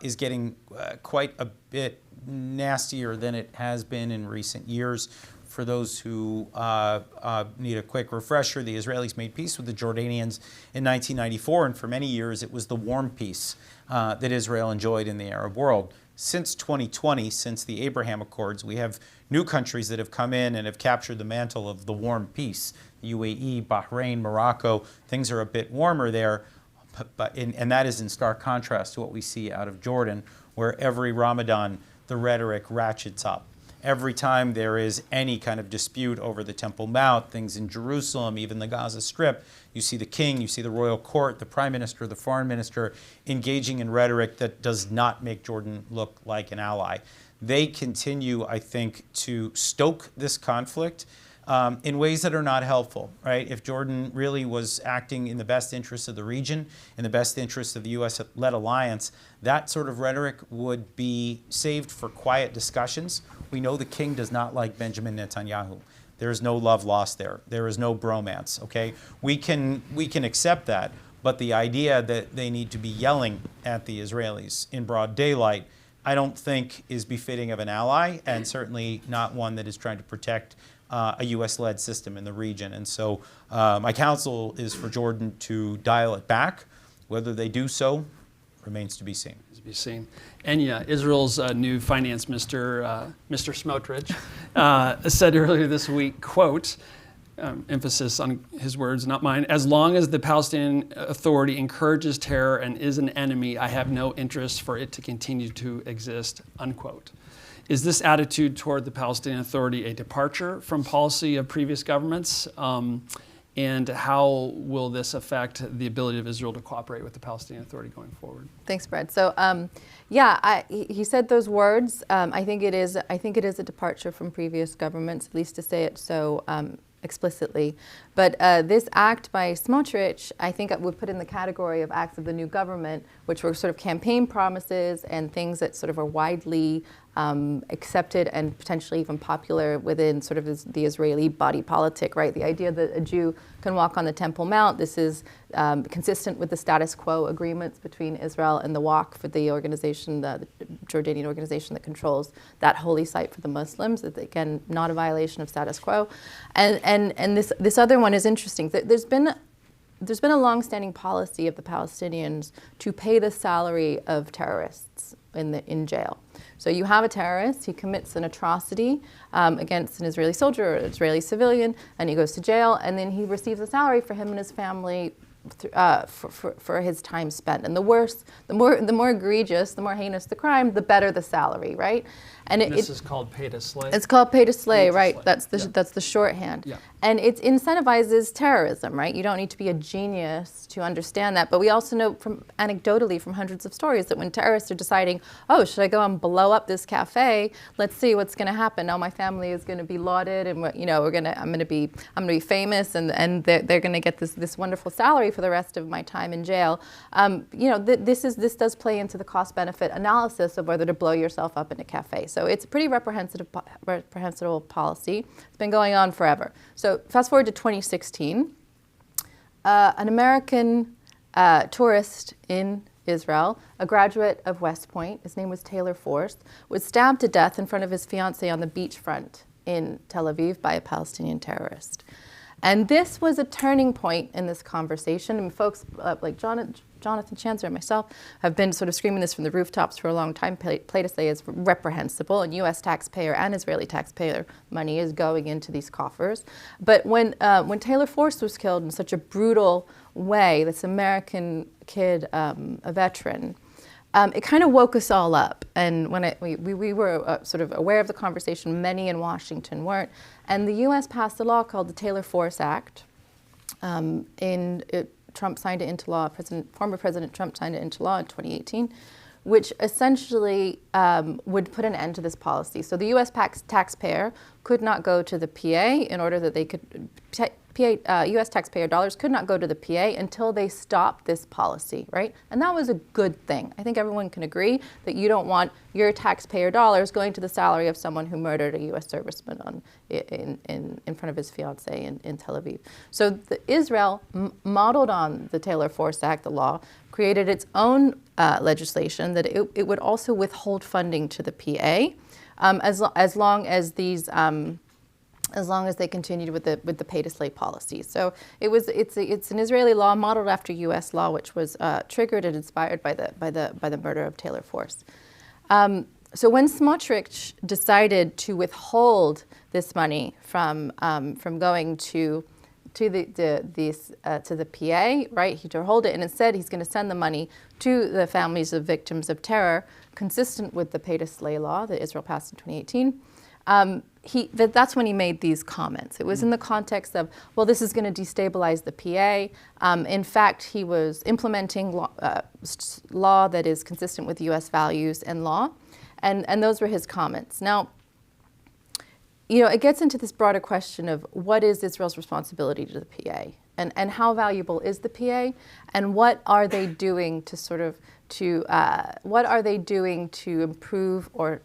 is getting quite a bit nastier than it has been in recent years. For those who need a quick refresher, the Israelis made peace with the Jordanians in 1994, and for many years it was the warm peace that Israel enjoyed in the Arab world. Since 2020, since the Abraham Accords, we have new countries that have come in and have captured the mantle of the warm peace. The UAE, Bahrain, Morocco, things are a bit warmer there, and that is in stark contrast to what we see out of Jordan, where every Ramadan the rhetoric ratchets up. Every time there is any kind of dispute over the Temple Mount, things in Jerusalem, even the Gaza Strip, you see the king, you see the royal court, the prime minister, the foreign minister engaging in rhetoric that does not make Jordan look like an ally. They continue, I think, to stoke this conflict in ways that are not helpful, right? If Jordan really was acting in the best interest of the region, in the best interest of the U.S.-led alliance, that sort of rhetoric would be saved for quiet discussions. We know the king does not like Benjamin Netanyahu. There is no love lost there. There is no bromance, okay? We can accept that, but the idea that they need to be yelling at the Israelis in broad daylight, I don't think is befitting of an ally, and certainly not one that is trying to protect a U.S.-led system in the region. And so my counsel is for Jordan to dial it back. Whether they do so remains to be seen.
Enia, Israel's new finance minister, Mr. Smotrich, said earlier this week, quote, emphasis on his words, not mine, "As long as the Palestinian Authority encourages terror and is an enemy, I have no interest for it to continue to exist," unquote. Is this attitude toward the Palestinian Authority a departure from policy of previous governments? And how will this affect the ability of Israel to cooperate with the Palestinian Authority going forward?
Thanks, Brad. So, he said those words. I think it is a departure from previous governments, at least to say it so explicitly. But this act by Smotrich, I think I would put in the category of acts of the new government, which were sort of campaign promises and things that sort of are widely accepted and potentially even popular within sort of the Israeli body politic, right? The idea that a Jew can walk on the Temple Mount, this is consistent with the status quo agreements between Israel and the Waqf, for the organization, the Jordanian organization that controls that holy site for the Muslims. Again, not a violation of status quo. And this other one is interesting. There's been a long-standing policy of the Palestinians to pay the salary of terrorists in jail. So you have a terrorist, he commits an atrocity against an Israeli soldier or an Israeli civilian, and he goes to jail, and then he receives a salary for him and his family for his time spent. And the worse, the more egregious, the more heinous the crime, the better the salary, right?
And this is called pay to slay?
It's called pay to slay, right? That's the shorthand.
Yeah.
And it incentivizes terrorism, right? You don't need to be a genius to understand that. But we also know anecdotally from hundreds of stories that when terrorists are deciding, oh, should I go and blow up this cafe? Let's see what's going to happen. Now my family is going to be lauded, and I'm going to be famous, and they're going to get this wonderful salary for the rest of my time in jail. This does play into the cost-benefit analysis of whether to blow yourself up in a cafe. So it's a pretty reprehensible policy. It's been going on forever. So fast forward to 2016, an American tourist in Israel, a graduate of West Point, his name was Taylor Force, was stabbed to death in front of his fiancée on the beachfront in Tel Aviv by a Palestinian terrorist. And this was a turning point in this conversation. And folks like Jonathan Schanzer and myself have been sort of screaming this from the rooftops for a long time. Play-to-slay is reprehensible, and U.S. taxpayer and Israeli taxpayer money is going into these coffers. But when Taylor Force was killed in such a brutal way, this American kid, a veteran, it kind of woke us all up. And when we were sort of aware of the conversation, many in Washington weren't. And the U.S. passed a law called the Taylor Force Act. Trump signed it into law, former President Trump signed it into law in 2018, which essentially would put an end to this policy. So the U.S. taxpayer could not go to the PA in order that they could, U.S. taxpayer dollars could not go to the PA until they stopped this policy, right? And that was a good thing. I think everyone can agree that you don't want your taxpayer dollars going to the salary of someone who murdered a U.S. serviceman in front of his fiancée in Tel Aviv. So Israel, modeled on the Taylor Force Act, the law, created its own legislation that it would also withhold funding to the PA as long as they continued with the pay-to-slay policy. So it's an Israeli law modeled after U.S. law, which was triggered and inspired by the murder of Taylor Force. So when Smotrich decided to withhold this money from going to the PA, right? He withhold it, and instead he's going to send the money to the families of victims of terror, consistent with the pay-to-slay law that Israel passed in 2018. That's when he made these comments. It was in the context of, well, this is going to destabilize the PA. In fact, he was implementing law that is consistent with U.S. values and law, and those were his comments. Now, it gets into this broader question of what is Israel's responsibility to the PA, and how valuable is the PA, and what are they doing to improve or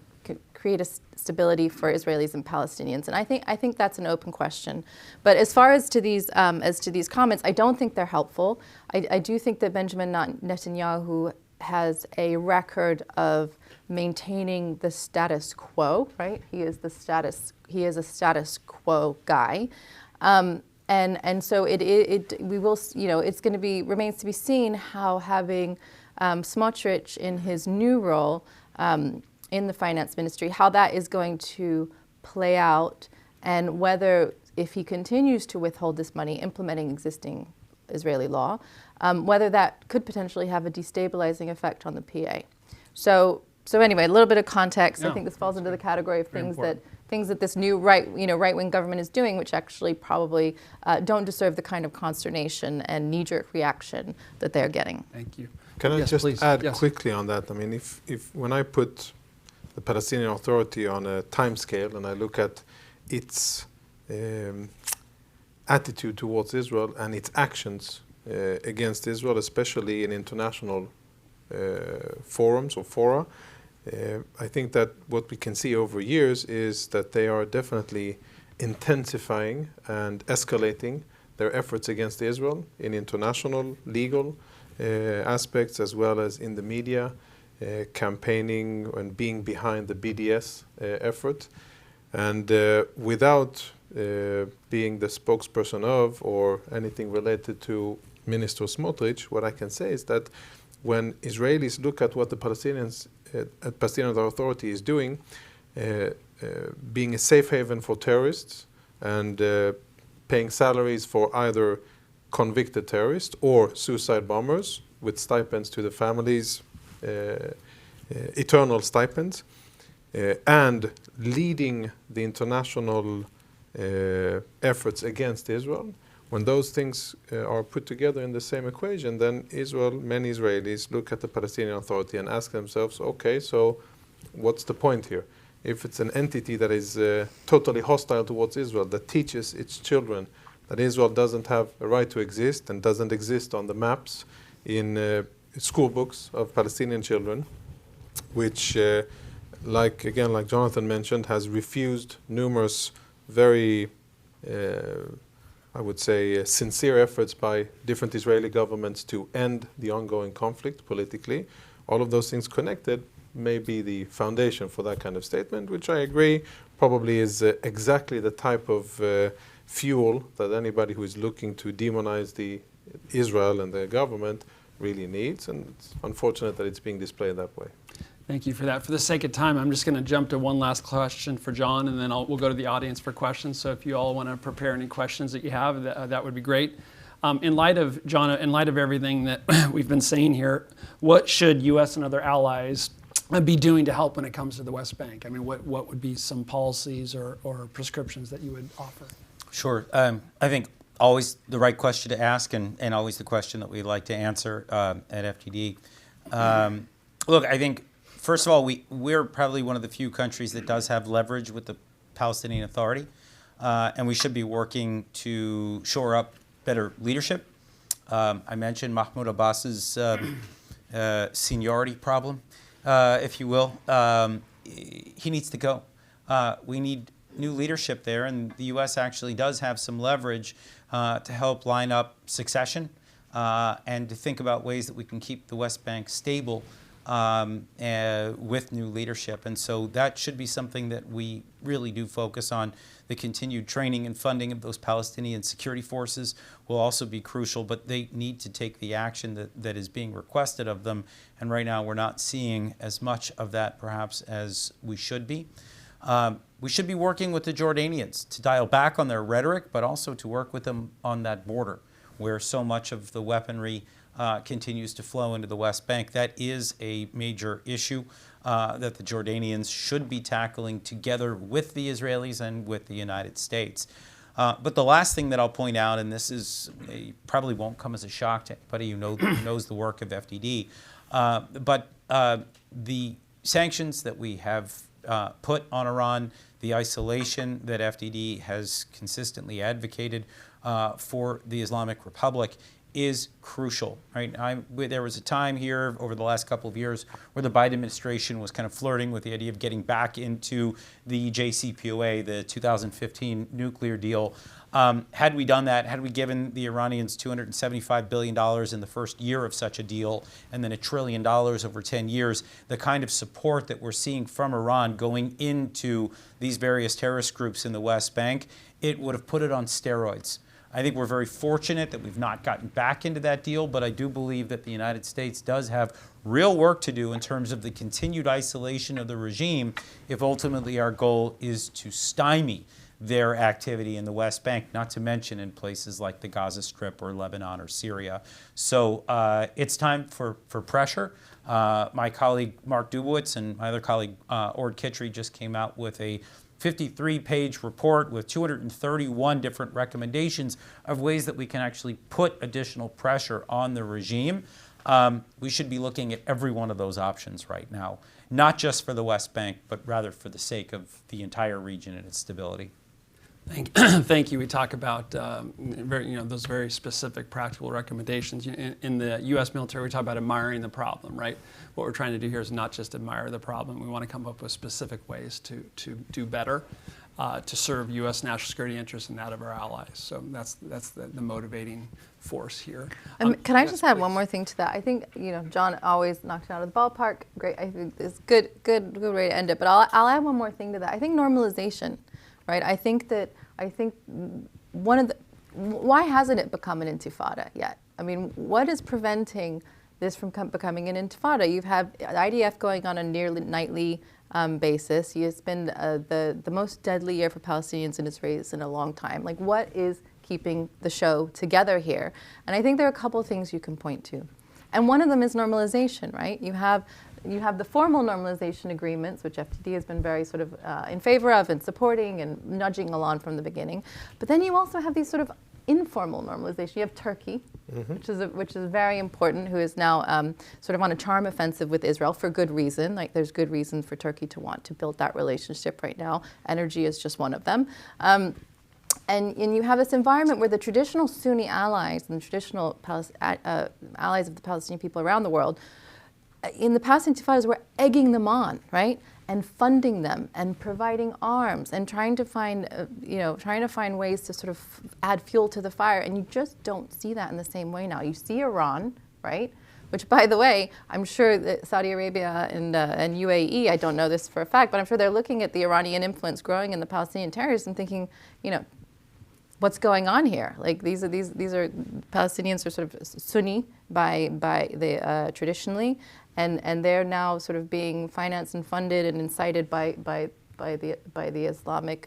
create a stability for Israelis and Palestinians? And I think that's an open question. But as far as to these comments, I don't think they're helpful. I do think that Benjamin Netanyahu has a record of maintaining the status quo, right? He is a status quo guy. And so it's going to be, remains to be seen how having Smotrich in his new role in the finance ministry, how that is going to play out, and whether, if he continues to withhold this money, implementing existing Israeli law, whether that could potentially have a destabilizing effect on the PA. So anyway, a little bit of context. I think this falls into the category of things that this new right-wing government is doing, which actually probably don't deserve the kind of consternation and knee-jerk reaction that they're getting.
Thank you.
Can I just
please.
add
Yes.
quickly on that? I mean, if when I put the Palestinian Authority on a time scale and I look at its attitude towards Israel and its actions against Israel, especially in international forums or fora, I think that what we can see over years is that they are definitely intensifying and escalating their efforts against Israel in international legal aspects, as well as in the media, campaigning and being behind the BDS effort. And without being the spokesperson of or anything related to Minister Smotrich, what I can say is that when Israelis look at what the Palestinian Authority is doing, being a safe haven for terrorists and paying salaries for either convicted terrorists or suicide bombers with stipends to the families, eternal stipends, and leading the international efforts against Israel. When those things are put together in the same equation, then many Israelis look at the Palestinian Authority and ask themselves, okay, so what's the point here? If it's an entity that is totally hostile towards Israel, that teaches its children that Israel doesn't have a right to exist and doesn't exist on the maps in school books of Palestinian children, which, like Jonathan mentioned, has refused numerous very I would say, sincere efforts by different Israeli governments to end the ongoing conflict politically. All of those things connected may be the foundation for that kind of statement, which I agree probably is exactly the type of fuel that anybody who is looking to demonize Israel and the government really needs. And it's unfortunate that it's being displayed that way.
Thank you for that. For the sake of time, I'm just going to jump to one last question for John, and then we'll go to the audience for questions. So if you all want to prepare any questions that you have, that would be great. In light of, John, in light of everything that we've been saying here, what should U.S. and other allies be doing to help when it comes to the West Bank? I mean, what would be some policies or prescriptions that you would offer?
Sure. I think always the right question to ask, and always the question that we like to answer at FTD. Look, I think, first of all, we're probably one of the few countries that does have leverage with the Palestinian Authority, and we should be working to shore up better leadership. I mentioned Mahmoud Abbas's seniority problem, if you will. He needs to go. We need new leadership there, and the U.S. actually does have some leverage to help line up succession and to think about ways that we can keep the West Bank stable with new leadership. And so that should be something that we really do focus on. The continued training and funding of those Palestinian security forces will also be crucial, but they need to take the action that is being requested of them. And right now we're not seeing as much of that perhaps as we should be. We should be working with the Jordanians to dial back on their rhetoric, but also to work with them on that border where so much of the weaponry continues to flow into the West Bank. That is a major issue that the Jordanians should be tackling together with the Israelis and with the United States. But the last thing that I'll point out, and this is probably won't come as a shock to anybody who knows the work of FDD, but the sanctions that we have put on Iran, the isolation that FDD has consistently advocated for the Islamic Republic is crucial, right? There was a time here over the last couple of years where the Biden administration was kind of flirting with the idea of getting back into the JCPOA, the 2015 nuclear deal. Had we done that, had we given the Iranians $275 billion in the first year of such a deal, and then $1 trillion over 10 years, the kind of support that we're seeing from Iran going into these various terrorist groups in the West Bank, it would have put it on steroids. I think we're very fortunate that we've not gotten back into that deal, but I do believe that the United States does have real work to do in terms of the continued isolation of the regime if ultimately our goal is to stymie their activity in the West Bank, not to mention in places like the Gaza Strip or Lebanon or Syria. So it's time for pressure. My colleague Mark Dubowitz and my other colleague Ord Kitchery just came out with a 53-page report with 231 different recommendations of ways that we can actually put additional pressure on the regime. We should be looking at every one of those options right now, not just for the West Bank, but rather for the sake of the entire region and its stability.
Thank you. We talk about those very specific practical recommendations. In the U.S. military, we talk about admiring the problem, right? What we're trying to do here is not just admire the problem. We want to come up with specific ways to do better, to serve U.S. national security interests and that of our allies. So that's the motivating force here.
Can I just add one more thing to that? I think John always knocks it out of the ballpark. Great. I think it's good way to end it. But I'll add one more thing to that. I think normalization. Right? I think one of the, why hasn't it become an intifada yet? I mean, what is preventing this from becoming an intifada? You've had IDF going on a nearly nightly basis. It's been the most deadly year for Palestinians and Israelis in a long time. Like, what is keeping the show together here? And I think there are a couple of things you can point to. And one of them is normalization, right? You have the formal normalization agreements, which FTD has been very sort of in favor of and supporting and nudging along from the beginning. But then you also have these sort of informal normalization. You have Turkey, which is very important, who is now sort of on a charm offensive with Israel for good reason. Like, there's good reason for Turkey to want to build that relationship right now. Energy is just one of them. And you have this environment where the traditional Sunni allies and the traditional allies of the Palestinian people around the world in the past intifadas, we're egging them on, right? And funding them and providing arms and trying to find, ways to sort of add fuel to the fire. And you just don't see that in the same way now. You see Iran, right? Which, by the way, I'm sure that Saudi Arabia and UAE, I don't know this for a fact, but I'm sure they're looking at the Iranian influence growing in the Palestinian terrorists and thinking, what's going on here? Like these are Palestinians are sort of Sunni traditionally, and they're now sort of being financed and funded and incited by the Islamic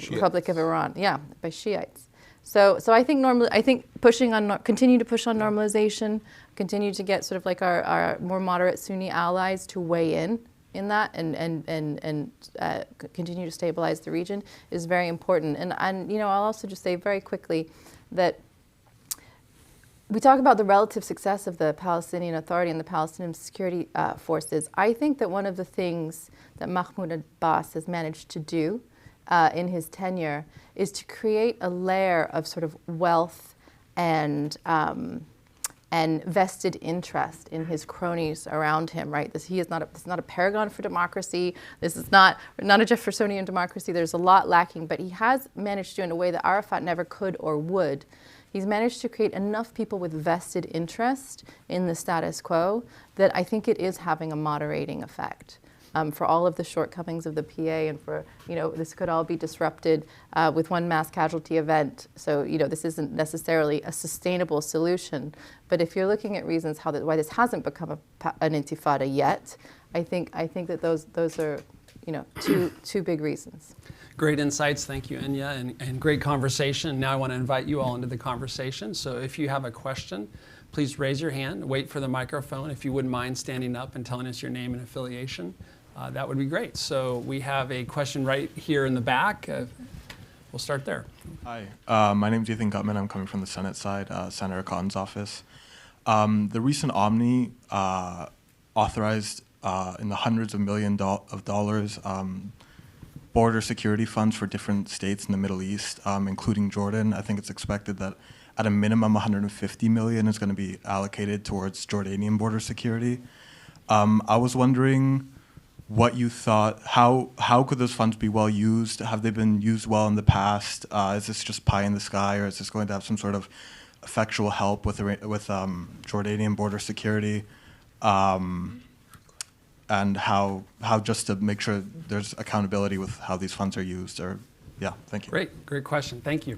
Republic of Iran, by Shiites. So I think continue to push on normalization, continue to get sort of like our more moderate Sunni allies to weigh in that and continue to stabilize the region is very important. And I'll also just say very quickly that we talk about the relative success of the Palestinian Authority and the Palestinian security forces. I think that one of the things that Mahmoud Abbas has managed to do in his tenure is to create a layer of sort of wealth and vested interest in his cronies around him, right? This is not a paragon for democracy. This is not a Jeffersonian democracy. There's a lot lacking, but he has managed to, in a way that Arafat never could or would, he's managed to create enough people with vested interest in the status quo that I think it is having a moderating effect. For all of the shortcomings of the PA and for, this could all be disrupted with one mass casualty event. So, this isn't necessarily a sustainable solution. But if you're looking at reasons why this hasn't become an intifada yet, I think that those are, two big reasons.
Great insights. Thank you, Enia, and great conversation. Now I want to invite you all into the conversation. So if you have a question, please raise your hand, wait for the microphone. If you wouldn't mind standing up and telling us your name and affiliation, that would be great. So we have a question right here in the back. We'll start there.
Hi, my name is Ethan Gutman. I'm coming from the Senate side, Senator Cotton's office. The recent Omni authorized in the hundreds of millions of dollars border security funds for different states in the Middle East, including Jordan. I think it's expected that at a minimum 150 million is going to be allocated towards Jordanian border security. I was wondering what you thought, how could those funds be well used? Have they been used well in the past? Is this just pie in the sky, or is this going to have some sort of effectual help with Jordanian border security? And how just to make sure there's accountability with how these funds are used? Thank you.
Great question. Thank you.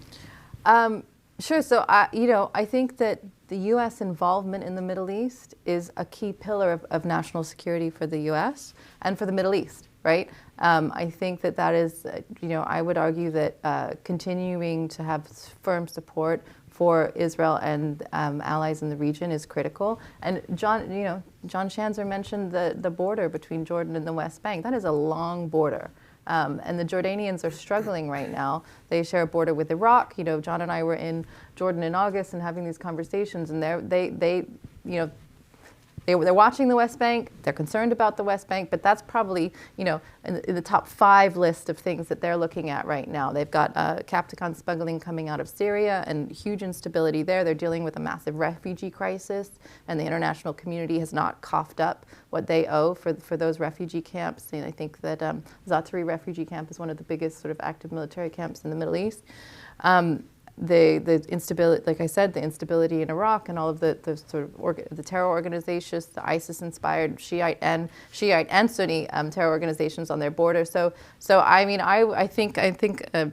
Sure. So, I think that the U.S. involvement in the Middle East is a key pillar of national security for the U.S. and for the Middle East, right? I think that is, I would argue that continuing to have firm support for Israel and allies in the region is critical. And John Schanzer mentioned the border between Jordan and the West Bank. That is a long border. And the Jordanians are struggling right now. They share a border with Iraq. John and I were in Jordan in August and having these conversations, and they're watching the West Bank. They're concerned about the West Bank, but that's probably, in the top 5 list of things that they're looking at right now. They've got Capticon smuggling coming out of Syria and huge instability there. They're dealing with a massive refugee crisis, and the international community has not coughed up what they owe for those refugee camps. And I think that Zaatari refugee camp is one of the biggest sort of active military camps in the Middle East. The instability, like I said, the instability in Iraq and all of the sort of the terror organizations, the ISIS-inspired Shiite and Sunni terror organizations on their border. So I mean, I think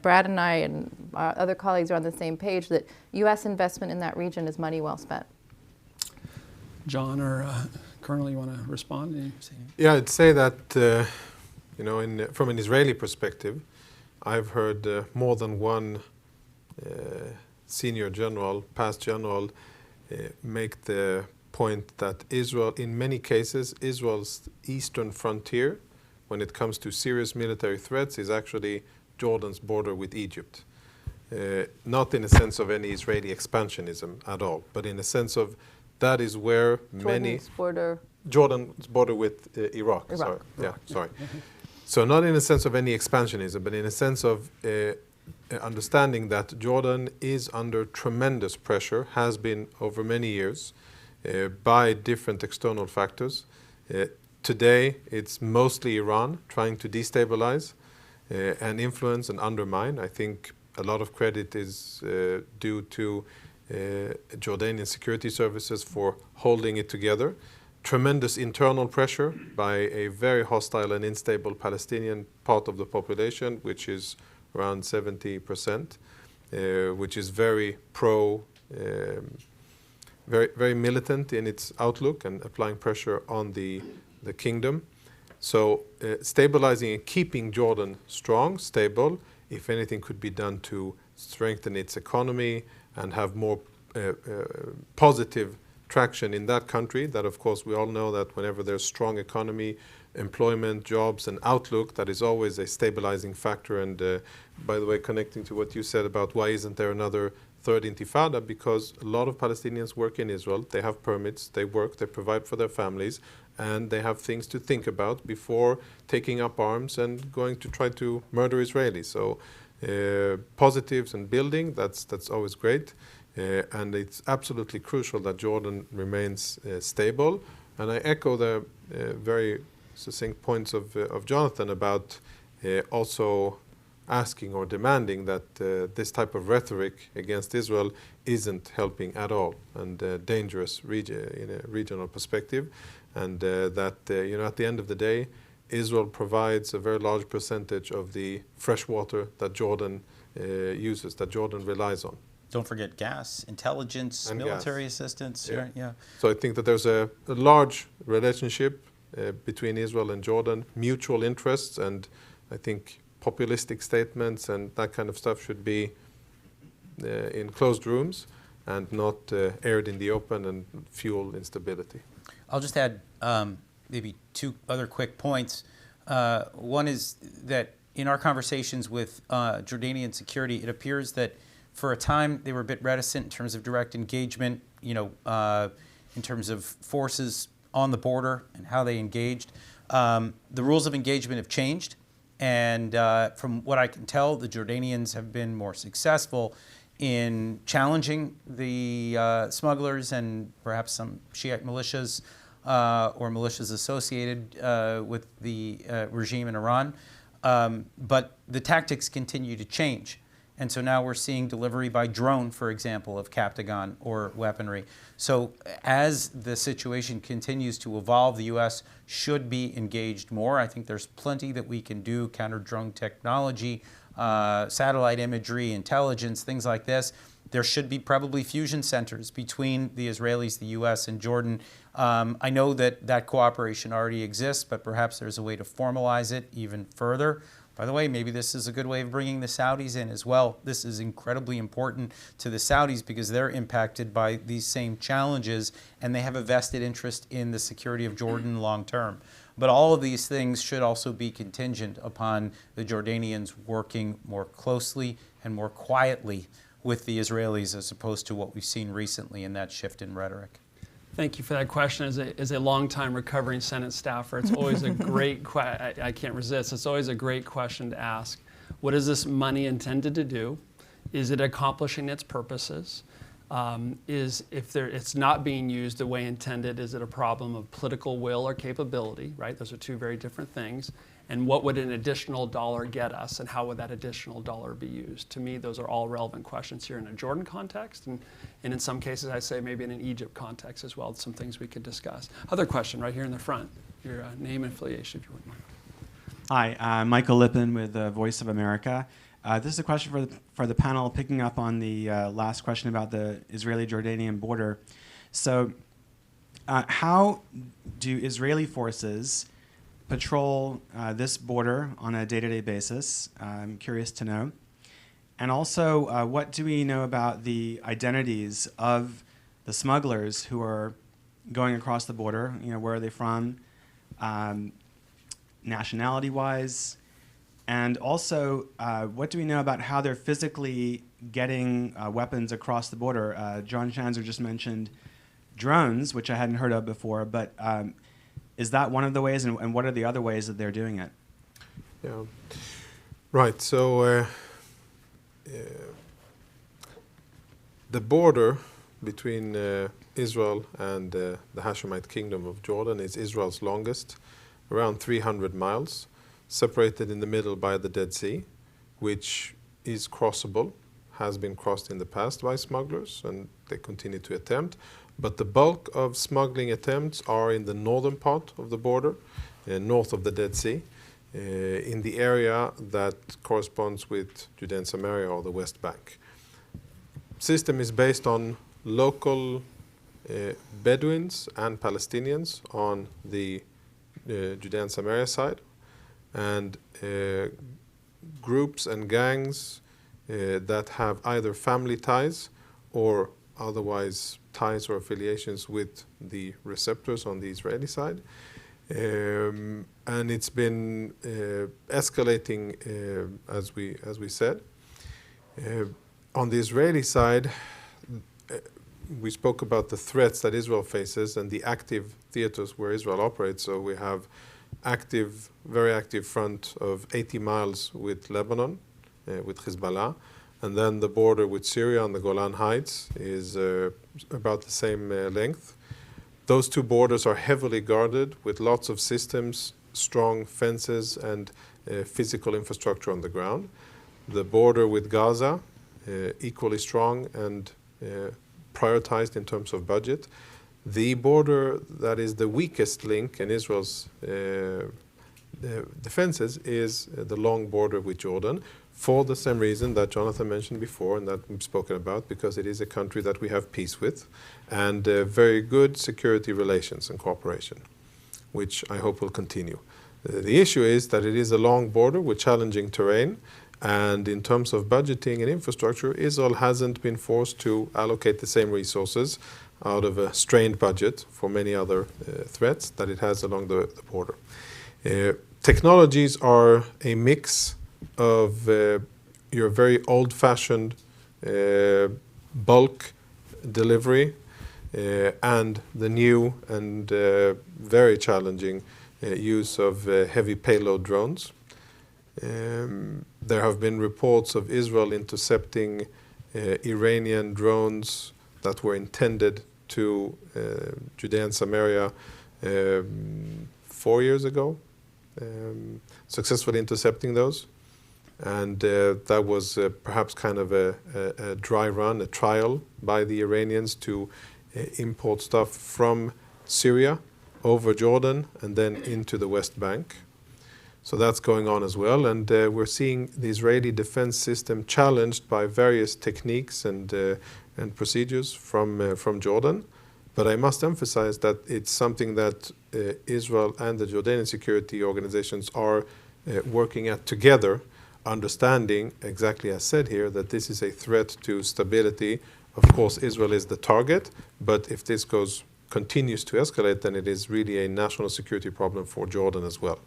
Brad and I and our other colleagues are on the same page that U.S. investment in that region is money well spent.
John or Colonel, you want to respond?
Yeah, I'd say that from an Israeli perspective, I've heard more than one senior general, past general, make the point that Israel, in many cases, Israel's eastern frontier, when it comes to serious military threats, is actually Jordan's border with Egypt. Not in a sense of any Israeli expansionism at all, but in a sense of that is where Jordan's border with Iraq. Sorry. So not in a sense of any expansionism, but in a sense of understanding that Jordan is under tremendous pressure, has been over many years, by different external factors. Today, it's mostly Iran trying to destabilize and influence and undermine. I think a lot of credit is due to Jordanian security services for holding it together. Tremendous internal pressure by a very hostile and unstable Palestinian part of the population, which is around 70%, which is very very militant in its outlook and applying pressure on the kingdom. So stabilizing and keeping Jordan strong, stable, if anything could be done to strengthen its economy and have more positive traction in that country. That, of course, we all know that whenever there's strong economy, employment, jobs, and outlook, that is always a stabilizing factor. And by the way, connecting to what you said about why isn't there another third intifada, because a lot of Palestinians work in Israel. They have permits, they work, they provide for their families, and they have things to think about before taking up arms and going to try to murder Israelis. So positives and building, that's always great. And it's absolutely crucial that Jordan remains stable. And I echo the very succinct points of Jonathan about also asking or demanding that this type of rhetoric against Israel isn't helping at all, and dangerous in a regional perspective. And that at the end of the day, Israel provides a very large percentage of the fresh water that Jordan uses, that Jordan relies on.
Don't forget gas, intelligence, and military assistance.
Yeah.
Yeah.
So I think that there's a large relationship between Israel and Jordan, mutual interests, and I think populistic statements and that kind of stuff should be in closed rooms and not aired in the open and fuel instability.
I'll just add maybe two other quick points. One is that in our conversations with Jordanian security, it appears that for a time they were a bit reticent in terms of direct engagement, in terms of forces on the border and how they engaged. The rules of engagement have changed, and from what I can tell, the Jordanians have been more successful in challenging the smugglers and perhaps some Shiite militias or militias associated with the regime in Iran. But the tactics continue to change. And so now we're seeing delivery by drone, for example, of Captagon or weaponry. So as the situation continues to evolve, the U.S. should be engaged more. I think there's plenty that we can do, counter-drone technology, satellite imagery, intelligence, things like this. There should be probably fusion centers between the Israelis, the U.S., and Jordan. I know that that cooperation already exists, but perhaps there's a way to formalize it even further. By the way, maybe this is a good way of bringing the Saudis in as well. This is incredibly important to the Saudis because they're impacted by these same challenges and they have a vested interest in the security of Jordan long term. But all of these things should also be contingent upon the Jordanians working more closely and more quietly with the Israelis as opposed to what we've seen recently in that shift in rhetoric.
Thank you for that question. As a longtime recovering Senate staffer, it's always a great I can't resist. It's always a great question to ask. What is this money intended to do? Is it accomplishing its purposes? It's not being used the way intended, is it a problem of political will or capability, right? Those are two very different things. And what would an additional dollar get us, and how would that additional dollar be used? To me, those are all relevant questions here in a Jordan context, and in some cases, I say maybe in an Egypt context as well, some things we could discuss. Other question right here in the front, your name and affiliation, if you wouldn't mind.
Hi, I'm Michael Lippin with the Voice of America. This is a question for the panel, picking up on the last question about the Israeli-Jordanian border. So how do Israeli forces patrol this border on a day-to-day basis? I'm curious to know. And also, what do we know about the identities of the smugglers who are going across the border? Where are they from, nationality-wise? And also, what do we know about how they're physically getting weapons across the border? John Schanzer just mentioned drones, which I hadn't heard of before, but is that one of the ways, and what are the other ways that they're doing it?
Yeah, right. So the border between Israel and the Hashemite Kingdom of Jordan is Israel's longest, around 300 miles, separated in the middle by the Dead Sea, which is crossable, has been crossed in the past by smugglers, and they continue to attempt. But the bulk of smuggling attempts are in the northern part of the border, north of the Dead Sea, in the area that corresponds with Judea and Samaria or the West Bank. System is based on local Bedouins and Palestinians on the Judea and Samaria side, and groups and gangs that have either family ties or otherwise ties or affiliations with the receptors on the Israeli side. And it's been escalating, as we said. On the Israeli side, we spoke about the threats that Israel faces and the active theaters where Israel operates. So we have very active front of 80 miles with Lebanon, with Hezbollah, and then the border with Syria on the Golan Heights is about the same length. Those two borders are heavily guarded with lots of systems, strong fences, and physical infrastructure on the ground. The border with Gaza, equally strong and prioritized in terms of budget. The border that is the weakest link in Israel's defenses is the long border with Jordan, for the same reason that Jonathan mentioned before and that we've spoken about, because it is a country that we have peace with and very good security relations and cooperation, which I hope will continue. The issue is that it is a long border with challenging terrain, and in terms of budgeting and infrastructure, Israel hasn't been forced to allocate the same resources out of a strained budget for many other threats that it has along the border. Technologies are a mix of your very old-fashioned bulk delivery and the new and very challenging use of heavy payload drones. There have been reports of Israel intercepting Iranian drones that were intended to Judea and Samaria 4 years ago, successfully intercepting those. And that was perhaps kind of a dry run, a trial by the Iranians to import stuff from Syria over Jordan and then into the West Bank. So that's going on as well. And we're seeing the Israeli defense system challenged by various techniques and procedures from Jordan. But I must emphasize that it's something that Israel and the Jordanian security organizations are working at together, understanding, exactly as said here, that this is a threat to stability. Of course, Israel is the target, but if this continues to escalate, then it is really a national security problem for Jordan as well.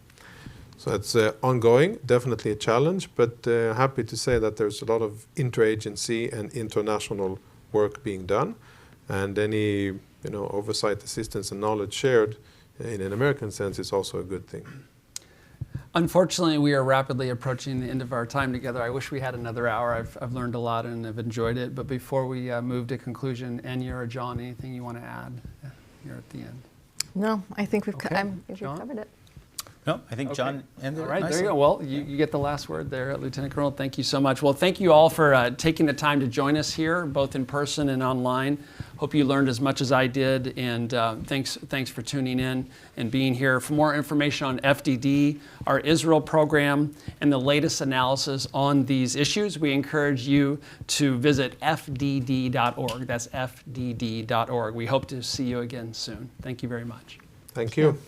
So it's ongoing, definitely a challenge, but happy to say that there's a lot of interagency and international work being done, and any oversight, assistance, and knowledge shared in an American sense is also a good thing.
Unfortunately, we are rapidly approaching the end of our time together. I wish we had another hour. I've learned a lot and have enjoyed it. But before we move to conclusion, Enia or John, anything you want to add here at the end?
No, I think we've
Okay.
we've
John?
covered it.
No, I think John ended
All
it
right,
nicely.
there you go. Well, you get the last word there, Lieutenant Colonel. Thank you so much. Well, thank you all for taking the time to join us here, both in person and online. Hope you learned as much as I did, and thanks for tuning in and being here. For more information on FDD, our Israel program, and the latest analysis on these issues, we encourage you to visit fdd.org. That's fdd.org. We hope to see you again soon. Thank you very much.
Thank you.